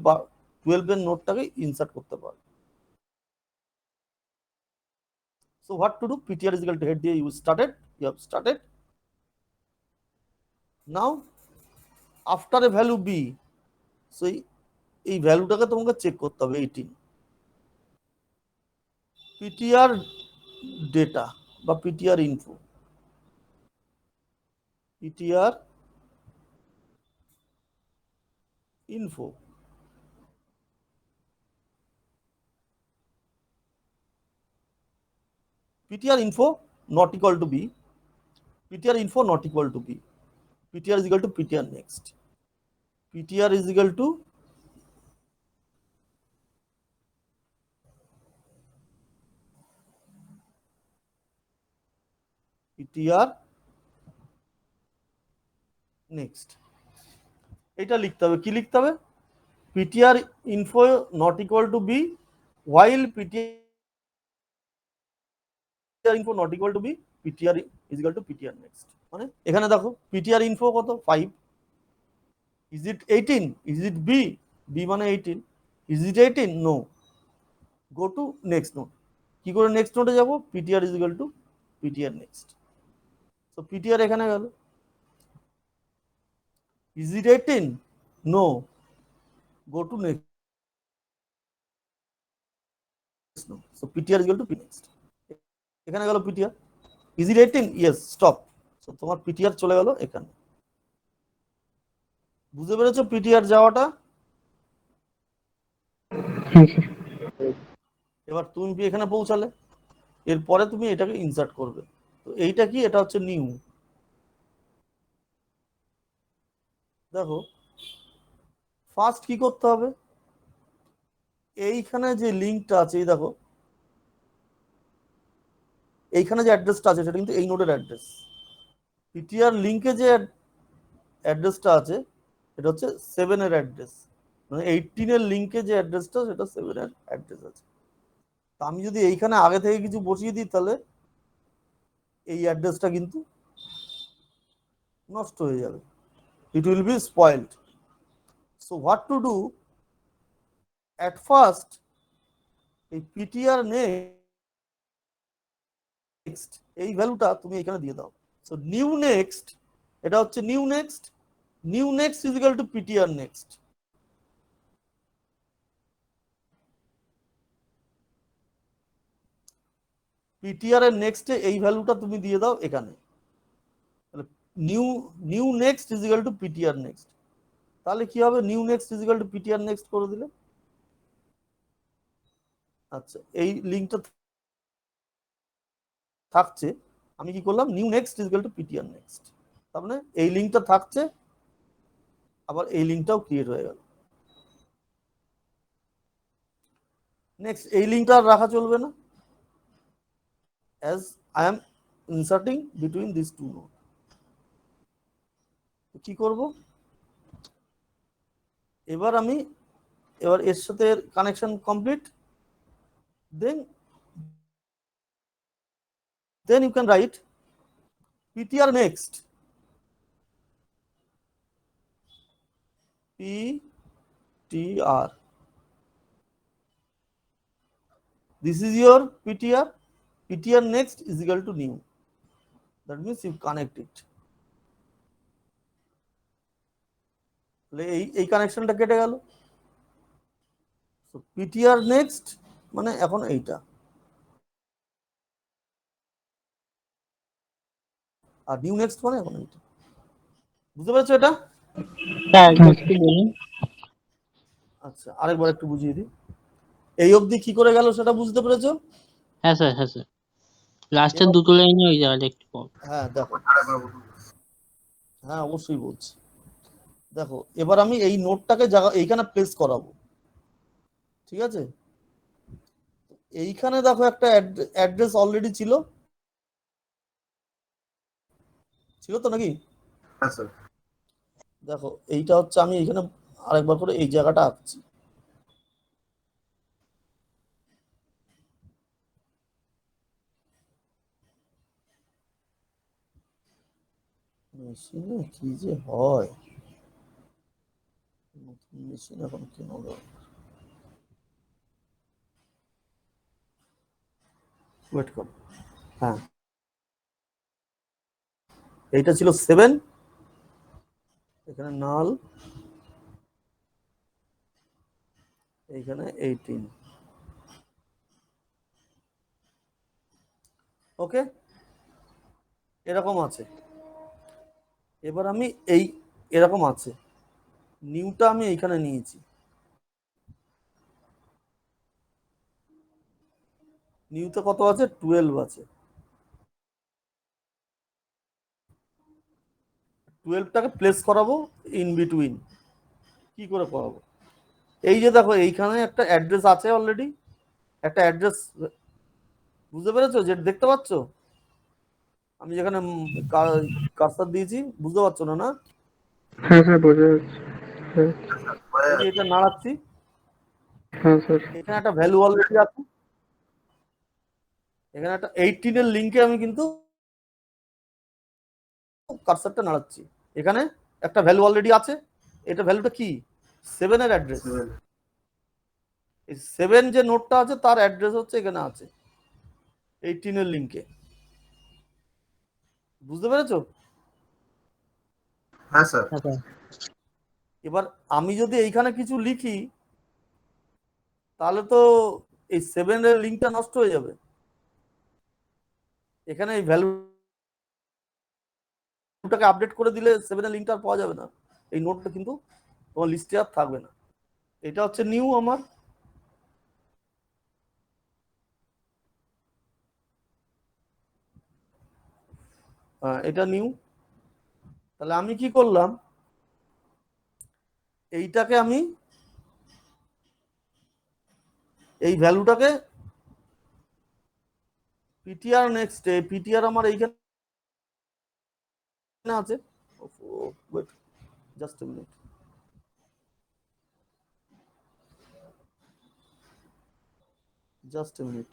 12 এর নোডটাকে ইনসার্ট করতে পারো। So what to do? PTR is equal to head দিয়ে you started, you have started. Now after a value b, so এই ভ্যালুটাকে তোমাকে চেক করতে হবে 18। PTR ডেটা বা PTR info, PTR info, PTR info not equal to b, PTR info not equal to b, PTR is equal to PTR next, PTR is equal to PTR next। এটা লিখতে হবে। কি লিখতে হবে? PTR info not equal to b while PTR info not equal to b, ptr is equal to ptr next. মানে এখানে দেখো ptr info কত 5, is it 18, is it b, b মানে 18, is it 18, no, go to next node. কি করে next নোডে যাব, ptr is equal to ptr next. So ptr এখানে গেল, is it 18, no, go to next node. So ptr is equal to p next. এখানে গেল ptr, is it 18, yes, stop. So তোমার ptr চলে গেল এখানে। বুঝতে পেরেছো ptr যাওয়াটা? হ্যাঁ স্যার। এবার তুমি এখানে পৌঁছালে, এরপরে তুমি এটাকে ইনসার্ট করবে। তো এইটা কি, এটা হচ্ছে নিউ। দেখো ফার্স্ট কি করতে হবে, এইখানে যে লিঙ্কটা আছে, এই দেখো এইখানে যে অ্যাড্রেসটা আছে সেটা কিন্তু এই নোডের অ্যাড্রেস। পিটিআর লিঙ্কে যে অ্যাড্রেসটা আছে এটা হচ্ছে 7 এর অ্যাড্রেস, মানে 18 এর লিঙ্কে যে অ্যাড্রেসটা সেটা 7 এর অ্যাড্রেস আছে। তো আমি যদি এইখানে আগে থেকে কিছু বসিয়ে দিই তাহলে এই অ্যাড্রেসটা কিন্তু নষ্ট হয়ে যাবে, it will be spoiled. So what to do, at first এই ptr next এই ভ্যালুটা তুমি এখানে দিয়ে দাও। সো নিউ নেক্সট, এটা হচ্ছে new next, new next is equal to ptr next. ptr এর নেক্সটে এই ভ্যালুটা তুমি দিয়ে দাও এখানে, new new next is equal to ptr next. তাহলে কি হবে, new next is equal to ptr next করে দিলে। আচ্ছা, এই লিঙ্কটা থাকছে, আমি কি করলাম, new next is equal to ptr next, তার মানে এই লিঙ্কটা থাকছে, আবার এই লিঙ্কটাও ক্রিয়েট হয়ে গেল। নেক্সট এই লিঙ্কটা আর রাখা চলবে না, as I am inserting between these two nodes. কি করব, এবার এর সাথে connection complete, then you can write ptr next, ptr, this is your ptr next is equal to new, that means you connect it. এই কানেকশনটা কেটে গেল। So ptr next মানে এখন এইটা, আর নিউ নেক্সট মানে এখন এইটা। বুঝতে পেরেছো এটা? আচ্ছা, আরেকবার একটু বুঝিয়ে দিই, এই অবধি কি করে গেল সেটা বুঝতে পেরেছো? হ্যাঁ স্যার, হ্যাঁ স্যার, লাস্টের দুটো লাইনে ওই জায়গাটা একটু কম। হ্যাঁ দেখো, হ্যাঁ অবশ্যই বলছি। দেখো এবার আমি এই নোটটাকে এইখানে প্লেস করাবো, ঠিক আছে? এইখানে দেখো একটা অ্যাড্রেস অলরেডি ছিল তো নাকি? হ্যাঁ স্যার। দেখো এইটা হচ্ছে, আমি এখানে আরেকবার করে এই জায়গাটা আঁকছি। মেশিনে কি যে হয়, নতুন মেশিন এখন কেন ওয়েট কর। হ্যাঁ, এইটা ছিল 7, এখানে নাল, এইখানে 18। ওকে, এরকম আছে। এবার আমি এরকম আছে, নিউটা আমি এইখানে নিয়েছি, নিউতে কত আছে, 12 আছে। 12টাকে প্লেস করাবো ইন বিটুইন। কি করে করাবো, এই যে দেখো এইখানে একটা অ্যাড্রেস আছে অলরেডি, একটা অ্যাড্রেস, বুঝতে পেরেছো, যে দেখতে পাচ্ছ আমি যেখানে কার্সার দিয়েছি, বুঝতে পারছো না? না হ্যাঁ স্যার, বোঝা যাচ্ছে। এটা নাড়াচ্ছি, হ্যাঁ স্যার। এখানে একটা ভ্যালু অলরেডি আছে, এখানে একটা 18 এর লিঙ্কে আমি কিন্তু কার্সারটা নাড়াচ্ছি। এখানে একটা ভ্যালু অলরেডি আছে, এটা ভ্যালুটা কি 7 এর অ্যাড্রেস। 7 এই 7 যে নোটটা আছে তার অ্যাড্রেস হচ্ছে এখানে আছে 18 এর লিঙ্কে। বুঝতে পেরেছো? হ্যাঁ স্যার। হ্যাঁ স্যার। এবার আমি যদি এইখানে কিছু লিখি তাহলে তো এই 7 এর লিঙ্কটা নষ্ট হয়ে যাবে। এখানে এই ভ্যালুটাকে আপডেট করে দিলে 7 এর লিঙ্কটা আর পাওয়া যাবে না, এই নোটটা কিন্তু তোমার লিস্টে আর থাকবে না। এটা হচ্ছে নিউ আমার। এটা নিউ। তাহলে আমি কি করলাম, এইটাকে আমি এই ভ্যালুটাকে পিটিআর নেক্সট, পিটিআর আমার এইখানে আছে। Wait just a minute. Just a minute.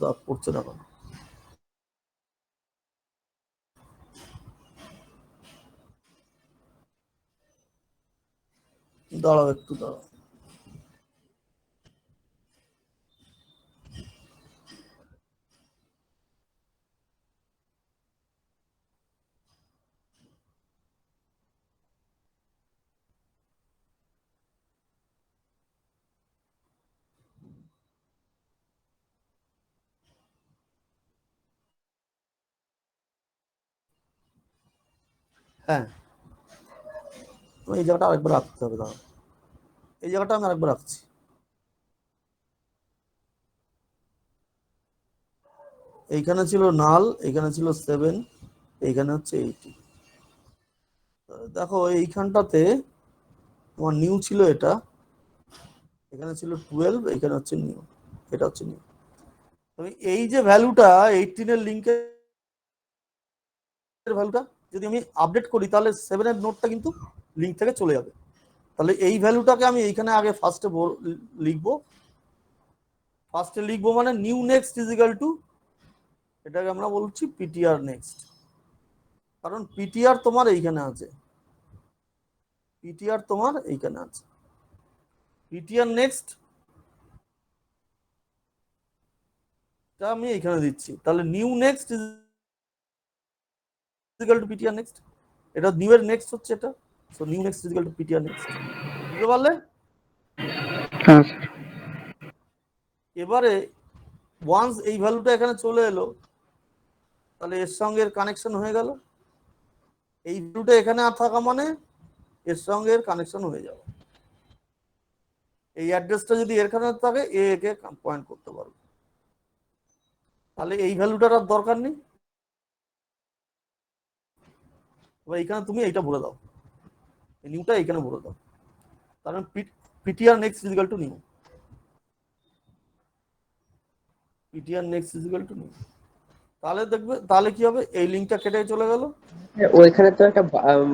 দাঁত পড়ছে না কেন? দাঁড়াও একটু দাঁড়াও। হ্যাঁ, এই জায়গাটা আরেকবার রাখতে হবে। দাঁড়াও, এই জায়গাটা আমি আরেকবার রাখছি। এইখানে ছিল নাল, এখানে ছিল 7, এইখানে হচ্ছে 80। দেখো এইখানটাতে তোমার নিউ ছিল, এটা এখানে ছিল 12, এখানে হচ্ছে নিউ, এটা হচ্ছে নিউ। তবে এই যে ভ্যালুটা 18 এর লিঙ্কের ভ্যালুটা যদি আমি আপডেট করি তাহলে 7 এর নোটটা কিন্তু লিঙ্ক থেকে চলে যাবে। তাহলে এই ভ্যালুটাকে আমি এইখানে আগে ফার্স্টে লিখবো। ফার্স্টে লিখবো মানে new next is equal to, এটাকে আমরা বলছি পিটিআর নেক্সট। কারণ পিটিআর তোমার এইখানে আছে, পিটিআর তোমার এইখানে আছে। পিটিআর নেক্সট টা আমি এইখানে দিচ্ছি। তাহলে new next is equal to PTR next. এটা নিউ এর নেক্সট হচ্ছে এটা। So new next is equal to PTR next. বুঝতে পারলে? হ্যাঁ স্যার। এবারে ওয়ান্স এই ভ্যালুটা এখানে চলে এলো তাহলে এর সঙ্গে এর কানেকশন হয়ে গেল। এই ভ্যালুটা এখানে আর থাকা মানে এর সঙ্গে এর কানেকশন হয়ে যাবে। এই অ্যাড্রেসটা যদি এখানে থাকে একে পয়েন্ট করতে পারবে। তাহলে এই ভ্যালুটার আর দরকার নেই। এবার এখানে তুমি এইটা ভরে দাও, এই নিউটা এখানে ভরে দাও। কারণ PTR next is equal to new, PTR next is equal to new. তাহলে দেখবে, তাহলে কি হবে, এই লিঙ্কটা কেটে চলে গেল। ওইখানে তো একটা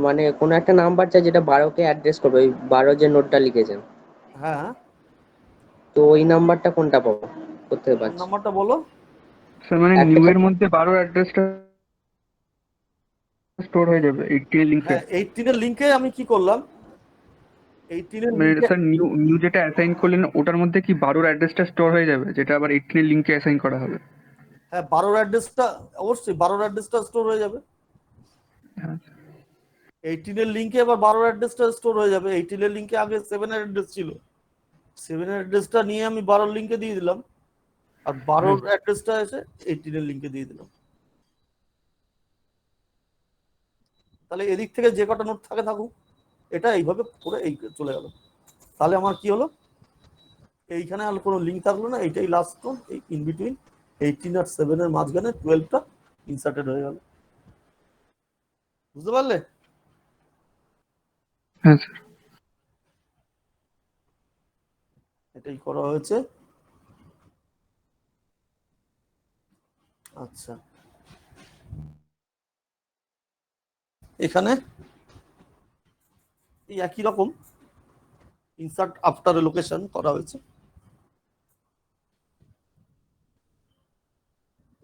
মানে কোনো একটা নাম্বার চাই যেটা 12কে অ্যাড্রেস করবে, ওই 12 যে নোটটা লিখেছেন, হ্যাঁ, তো ওই নাম্বারটা কোনটা পাবো, করতে কোন পারছি নাম্বারটা বলো? স্যার মানে একটা নিউ এর মধ্যে 12 অ্যাড্রেসটা স্টোর হয়ে যাবে 18 লিংকে। হ্যাঁ, 18 এর লিঙ্কে আমি কি করলাম, 18 এর মানে লিঙ্কে, স্যার নিউ নিউ যেটা অ্যাসাইন করলেন ওটার মধ্যে কি 12 অ্যাড্রেসটা স্টোর হয়ে যাবে, যেটা আবার 18 এর লিংকে অ্যাসাইন করা হবে? হ্যাঁ 12 অ্যাড্রেসটা, অবশ্যই 12 অ্যাড্রেসটা স্টোর হয়ে যাবে। হ্যাঁ 18 এর লিঙ্কে এবার 12 অ্যাড্রেসটা স্টোর হয়ে যাবে। 18 এর লিঙ্কে আগে 7 এর অ্যাড্রেস ছিল, 7 এর অ্যাড্রেসটা নিয়ে আমি 12 লিঙ্কে দিয়ে দিলাম, আর 12 অ্যাড্রেসটা এসে 18 এর লিঙ্কে দিয়ে দিলাম। তাহলে এদিক থেকে যে কটা নোট থাকে থাকুক, এটা এইভাবে করে এই চলে গেল। তাহলে আমার কি হলো, এইখানে আর কোনো লিঙ্ক থাকলো না, এইটাই লাস্ট নোট, এই ইন বিটুইন 18 আর 7 এর মাঝখানে 12টা ইনসার্টেড হয়ে গেল। বুঝতে পারলে? হ্যাঁ স্যার। এটাই করা হয়েছে। আচ্ছা, এখানে এই একই রকম ইনসার্ট আফটার লোকেশন করা হয়েছে।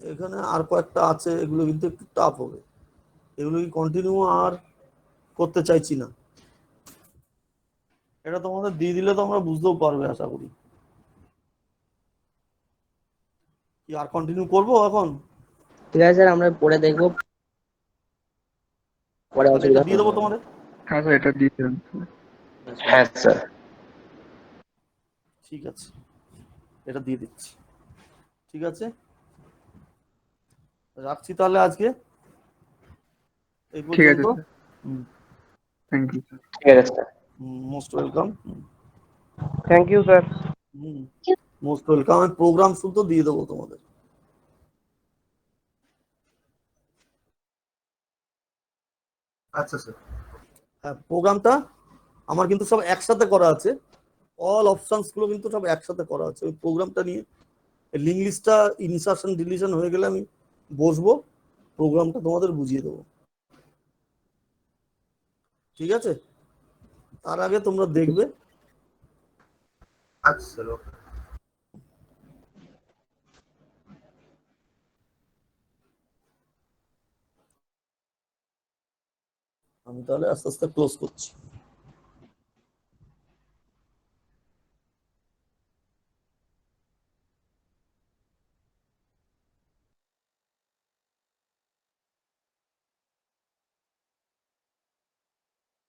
এখানে আর কয়েকটা আছে, এগুলো কিন্তু একটু টাফ হবে, এগুলো কন্টিনিউ আর করতে চাইছি না। এটা তোমাদের দিয়ে দিলে তো আমরা বুঝতেও পারবে আশা করি। কি আর কন্টিনিউ করবো এখন? ঠিক আছে স্যার, আমরা পরে দেখবো, পরে তাহলে এটা অসুবিধা দিয়ে দেবো তোমাদের। হ্যাঁ স্যার, এটা দিয়ে দেবেন। হ্যাঁ স্যার। ঠিক আছে, এটা দিয়ে দিচ্ছি। ঠিক আছে, রাখছি তাহলে আজকে এই ঠিক আছে পর্যন্ত। Sir, thank you sir. ঠিক আছে sir, most welcome. Thank you sir. Most welcome. আমি প্রোগ্রাম শুধু দিয়ে দেবো তোমাদের। আচ্ছা স্যার। হ্যাঁ, প্রোগ্রামটা আমার কিন্তু সব একসাথে করা আছে, অল অপশনস গুলো কিন্তু সব একসাথে করা আছে। ওই প্রোগ্রামটা নিয়ে লিঙ্ক লিস্টটা ইনসারশন ডিলিশন হয়ে গেলে আমি বসবো, প্রোগ্রামটা তোমাদের বুঝিয়ে দেবো। ঠিক আছে, তার আগে তোমরা দেখবে। আচ্ছা স্যার, ওকে। আমি তাহলে আস্তে আস্তে ক্লোজ করছি।